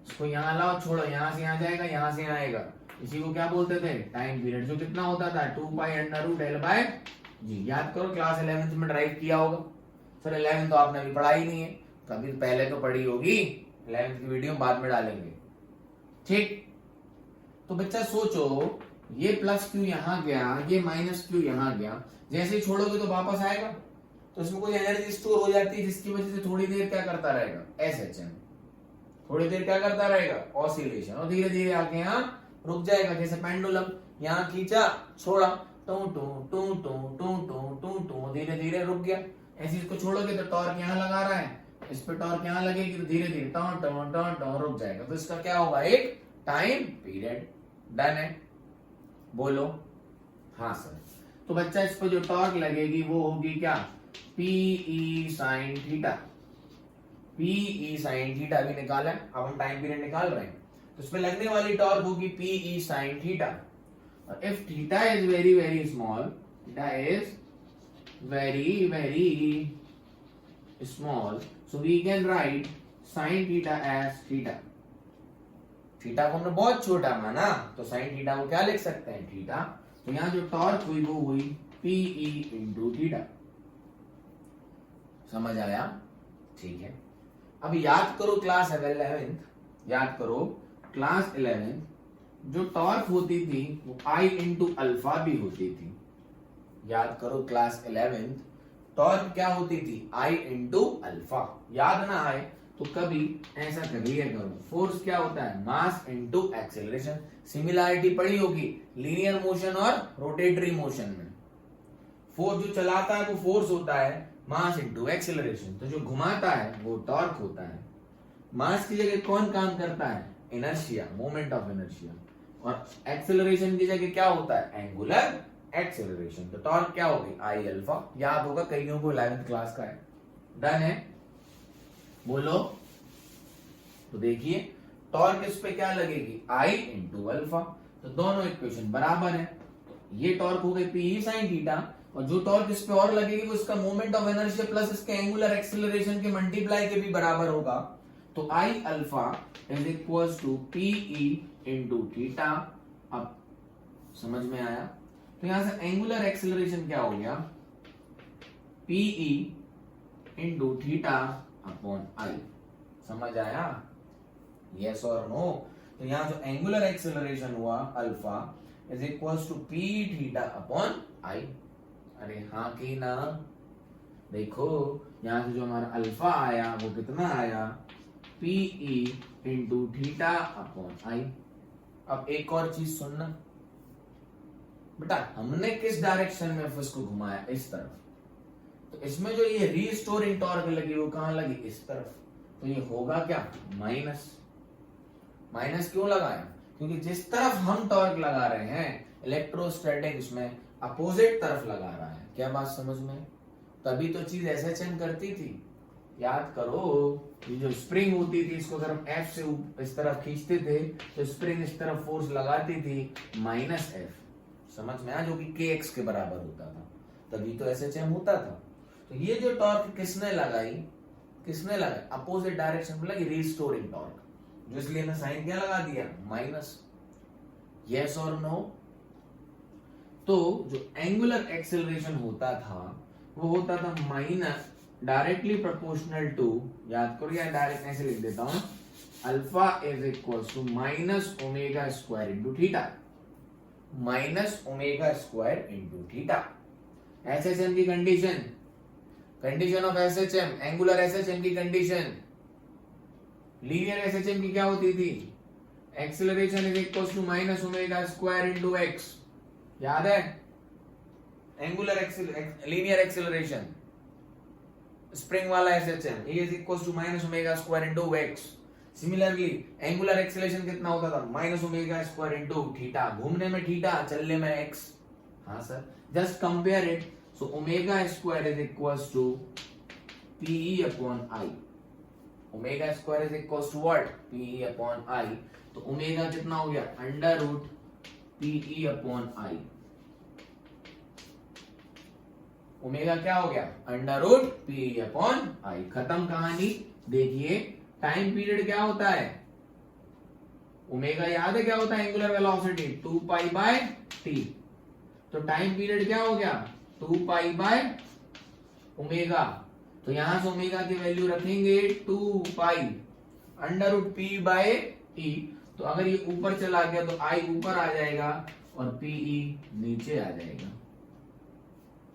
उसको यहाँ लाओ छोड़ो, यहाँ से यहाँ जाएगा, यहाँ से यहाँ आएगा, इसी को क्या बोलते थे, टाइम पीरियड। जो कितना होता था 2 pi under root L by G। याद करो, क्लास 11th में ड्राइव किया होगा। सर 11th तो आपने अभी पढ़ा ही नहीं है, कभी पहले तो पढ़ी होगी, 11th की वीडियो बाद में डालेंगे, ठीक। तो बच्चा सोचो, ये प्लस क्यू यहाँ गया, ये माइनस क्यू यहाँ गया, जैसे ही छोड़ोगे तो वापस आएगा, तो इसमें कोई एनर्जी स्टोर हो जाती है, जिसकी वजह से थोड़ी देर क्या करता रहेगा, SHM, थोड़ी देर क्या करता रहेगा, ऑसिलेशन, और धीरे धीरे आके यहाँ रुक जाएगा। जैसे पेंडुलम यहाँ खींचा छोड़ा, टू टू टू टू टू टू टू टू, धीरे धीरे रुक गया। ऐसे इसको छोड़ोगे तो टॉर्क यहाँ लगा रहा है, इस पे टॉर्क यहाँ लगेगी तो धीरे धीरे टॉ टॉ टॉ टॉ रुक जाएगा। तो इसका क्या होगा, एक टाइम पीरियड। डन है, बोलो हाँ सर। तो बच्चा इस पर जो टॉर्क लगेगी वो होगी क्या, PE sin theta. PE sin theta भी निकाला है, अब हम टाइम पीरियड निकाल रहे हैं, तो इसमें लगने वाली टॉर्क होगी PE sin थीटा। और if theta is very very small, theta is very very small, so we can write sin theta as theta. थीटा को हमने बहुत छोटा माना, तो sin थीटा को क्या लिख सकते हैं, थीटा। तो यहाँ जो टॉर्क हुई वो हुई PE इंटू थीटा। समझ आया, ठीक है। अब याद करो क्लास 11th, याद करो क्लास 11th जो टॉर्क होती थी वो I इंटू अल्फा भी होती थी। याद करो क्लास 11th टॉर्क क्या होती थी, I इंटू अल्फा। याद ना आए तो कभी ऐसा कर लिया करो, फोर्स क्या होता है, मास इंटू एक्सेलरेशन। सिमिलैरिटी पढ़ी होगी लीनियर मोशन और रोटेटरी मोशन में। फोर्स जो चलाता है वो फोर्स होता है, मास इंटू एक्सेलरेशन। तो जो घुमाता है वो टॉर्क होता है। मास की जगह कौन काम करता है, इनर्शिया, मोमेंट ऑफ इनर्शिया। और एक्सेलरेशन की जगह क्या होता है, एंगुलर एक्सेलरेशन। तो टॉर्क क्या होगी, आई अल्फा। याद होगा कईयों को 11th क्लास का है। डन है, बोलो। तो देखिए टॉर्क इस पे क्या लगेगी, आई इंटू अल्फा। तो दोनों इक्वेशन बराबर है। ये टॉर्क हो गई PE sin थीटा, और जो टॉर्क इस पे और लगेगी वो इसका मोमेंट ऑफ इनर्शिया प्लस इसके एंगुलर एक्सेलरेशन के मल्टीप्लाई के भी बराबर होगा। तो I alpha is equal to PE into theta. अब समझ में आया। तो यहां से एंगुलर एक्सेलरेशन क्या हो गया, PE into theta upon I. समझ आया, यस और नो। तो यहां जो एंगुलर एक्सेलरेशन हुआ alpha is equal to P theta upon I. अरे हाँ की ना, देखो यहां से जो हमारा अल्फा आया वो कितना आया, PE इंटू थीटा अपॉन आई। अब एक और चीज सुनना बेटा, हमने किस डायरेक्शन में फोर्स को घुमाया, इस तरफ, तो इसमें जो ये रीस्टोरिंग टॉर्क लगी वो कहां लगी, इस तरफ, तो ये होगा क्या, माइनस। माइनस क्यों लगाया, क्योंकि जिस तरफ हम टॉर्क लगा रहे हैं इलेक्ट्रोस्टैटिक्स में अपोजिट तरफ लगा रहा है। क्या बात समझ में, तभी तो चीज एसएचएम करती थी। याद करो, ये जो स्प्रिंग होती थी इसको अगर हम एफ से इस तरफ खींचते थे तो स्प्रिंग इस तरफ फोर्स लगाती थी माइनस एफ, समझ में आया, जो कि के एक्स के बराबर होता था, तभी तो एसएचएम होता था। तो ये जो टॉर्क किसने लगाई, अपोजिट डायरेक्शन में लगी, रीस्टोरिंग टॉर्क, जो इसलिए मैं साइन क्या लगा दिया, माइनस। यस और नो। तो जो एंगुलर एक्सेलरेशन होता था वो होता था माइनस डायरेक्टली प्रोपोर्शनल टू, याद करो या डायरेक्ट ऐसे लिख देता हूं, alpha is equal to minus omega square into theta, minus omega square into theta. SHM की condition of SHM, angular SHM की कंडीशन, लीनियर एसएचएम की क्या होती थी, acceleration is equal to minus omega square into X, याद है, एंगुलर लीनियर एक्सेलरेशन स्प्रिंग वाला SHM is equal to minus omega square into X. Similarly angular acceleration कितना होता था, minus omega square into theta, घूमने में थीटा, चलने में एक्स। हाँ सर, just compare it, so omega square is equal to PE upon I, omega square is equal to what, PE upon I, तो ओमेगा कितना हो गया, under root PE upon I, omega क्या हो गया, under root P upon I. खत्म कहानी। देखिए टाइम पीरियड क्या होता है, ओमेगा याद है क्या होता है, angular velocity 2 pi by T, तो टाइम पीरियड क्या हो गया, 2 पाई बाय ओमेगा, तो यहां से ओमेगा की वैल्यू रखेंगे 2 pi under root P by T, तो अगर ये ऊपर चला गया तो आई ऊपर आ जाएगा और पीई नीचे आ जाएगा।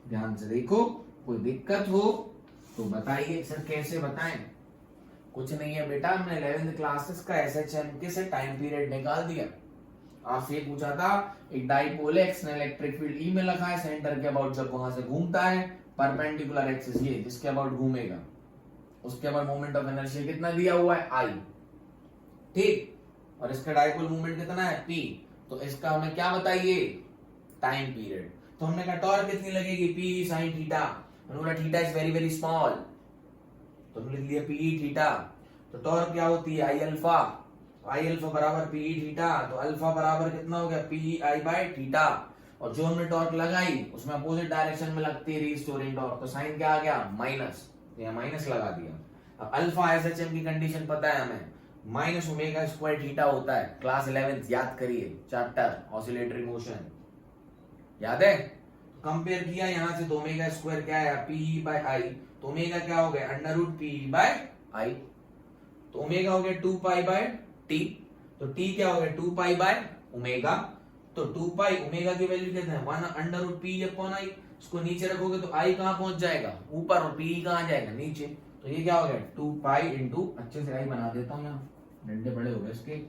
ध्यान से देखो, कोई दिक्कत हो तो बताइए सर कैसे बताएं। कुछ नहीं है बेटा, हमने 11th क्लासेस का एसएचएम के से टाइम पीरियड निकाल दिया। आपसे ये पूछा था एक डाइपोल है, एक्सटर्नल इलेक्ट्रिक फील्ड ई में लगा है, सेंटर के अबाउट जब वहां से घूमता है परपेंडिकुलर एक्सिस ये जिसके अबाउट घूमेगा, उसके बाद मोमेंट ऑफ इनर्शिया कितना दिया हुआ है, आई, ठीक, और इसका डाइपोल मूवमेंट कितना है, पी, तो इसका हमें क्या बताइए, टाइम पीरियड। तो हमने कहा टॉर्क कितनी लगेगी, P sine theta, theta is very very small, तो हमने लिख लिया पीई थीटा, तो टॉर्क क्या होती है, आई अल्फा, आई अल्फा बराबर पीई थीटा, तो अल्फा बराबर कितना हो गया, पीई आई बाय थीटा, और जो हमने टॉर्क लगाई उसमें अपोजिट डायरेक्शन में लगती है रीस्टोरिंग टॉर्क, तो साइन क्या आ गया, माइनस, यहाँ माइनस लगा दिया। अब अल्फा एसएचएम की कंडीशन पता है हमें, माइनस ओमेगा स्क्वायर थीटा होता है, क्लास 11th याद करिए, चैप्टर ऑसिलेटरी मोशन, याद है, कंपेयर किया यहां से, तो ओमेगा स्क्वायर क्या है, पी बाय आई, तो ओमेगा क्या हो गया, अंडर रूट पी बाय आई, तो ओमेगा हो गया 2 पाई बाय टी, तो टी क्या हो गया 2 पाई बाय ओमेगा, तो 2 पाई ओमेगा की वैल्यू कितना है 1 under root P upon I, इसको नीचे रखोगे तो आई कहां पहुंच जाएगा, ऊपर, और पी कहां जाएगा, नीचे, तो ये क्या हो गया 2 पाई इंटू, अच्छे से आई बना देता हूं, यहाँ डंडे बड़े हो गए इसके,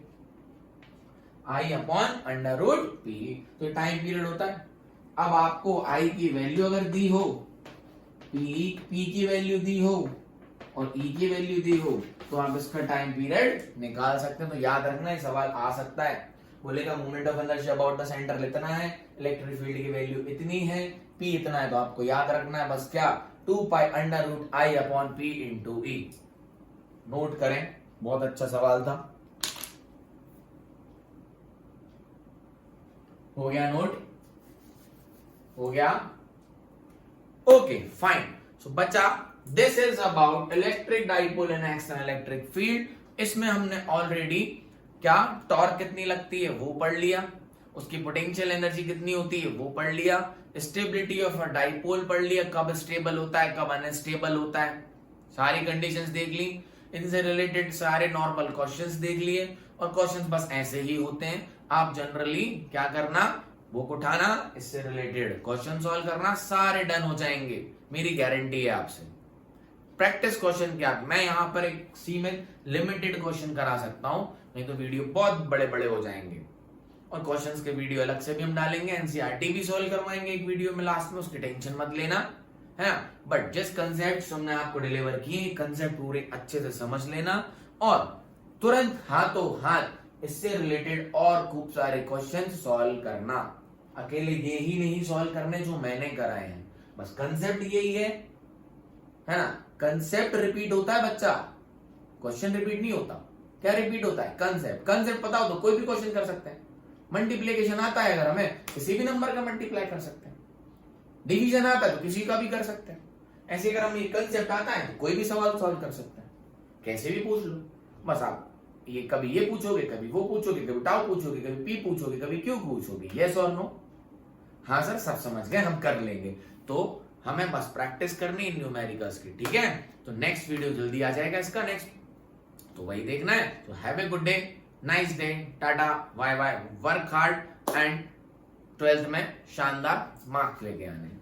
आई अपॉन अंडर रूट पी, तो टाइम पीरियड होता है। अब आपको आई की वैल्यू अगर दी हो, पी की वैल्यू दी हो और ई की वैल्यू दी हो, तो आप इसका टाइम पीरियड निकाल सकते हैं। तो याद रखना ये सवाल आ सकता है, बोलेगा moment of inertia about the centre इतना है, इलेक्ट्रिक फील्ड की वैल्यू इतनी है, पी इतना है, तो आपको याद रखना है बस क्या, 2 pi under root I upon P into E. Note करें, बहुत अच्छा सवाल था, हो गया नोट, हो गया, ओके फाइन। सो बचा, this is about electric dipole in external electric field. इसमें हमने ऑलरेडी क्या टॉर्क कितनी लगती है वो पढ़ लिया, उसकी पोटेंशियल एनर्जी कितनी होती है वो पढ़ लिया, स्टेबिलिटी ऑफ अ डाइपोल पढ़ लिया, कब स्टेबल होता है कब अनस्टेबल होता है, सारी कंडीशंस देख ली, इनसे रिलेटेड सारे नॉर्मल क्वेश्चंस देख लिए, और क्वेश्चंस बस ऐसे ही होते हैं, आप जनरली क्या करना, बुक उठाना, इससे रिलेटेड क्वेश्चन सॉल्व करना, सारे डन हो जाएंगे, मेरी गारंटी है आपसे। प्रैक्टिस क्वेश्चन क्या, मैं यहां पर एक सीमित लिमिटेड क्वेश्चन करा सकता हूं, नहीं तो वीडियो बहुत बड़े बड़े हो जाएंगे। और क्वेश्चंस के वीडियो अलग से भी हम डालेंगे, एनसीईआरटी भी सोल्व करवाएंगे एक वीडियो में लास्ट में, उसकी टेंशन मत लेना है। बट जिस कंसेप्ट हमने आपको डिलीवर किए, कंसेप्ट पूरे अच्छे से समझ लेना और तुरंत हाथों हाथ इससे रिलेटेड और खूब सारे क्वेश्चन सॉल्व करना। अकेले ये ही नहीं सॉल्व करने जो मैंने कराए हैं, बस कंसेप्ट यही है ना। कंसेप्ट रिपीट होता है बच्चा, क्वेश्चन रिपीट नहीं होता। क्या रिपीट होता है? कंसेप्ट। कंसेप्ट पता हो तो कोई भी क्वेश्चन कर सकते हैं। मल्टीप्लीकेशन आता है अगर हमें, किसी भी नंबर का मल्टीप्लाई कर सकते हैं। डिवीजन आता है तो किसी का भी कर सकते हैं। ऐसे अगर हमें कंसेप्ट आता है तो कोई भी सवाल सॉल्व कर सकते हैं, कैसे भी पूछ लो। बस आप ये कभी ये पूछोगे, कभी वो पूछोगे, कभी टाउ पूछोगे, कभी पी पूछोगे, कभी क्यों पूछोगे, यस और नो। हाँ सर सब समझ गए, हम कर लेंगे। तो हमें बस प्रैक्टिस करनी है न्यूमेरिकल्स की, ठीक है। तो नेक्स्ट वीडियो जल्दी आ जाएगा इसका नेक्स्ट, तो वही देखना है। तो have a good day, nice day, tata, bye bye, work hard and 12th में शानदार मार्क्स लेके आने।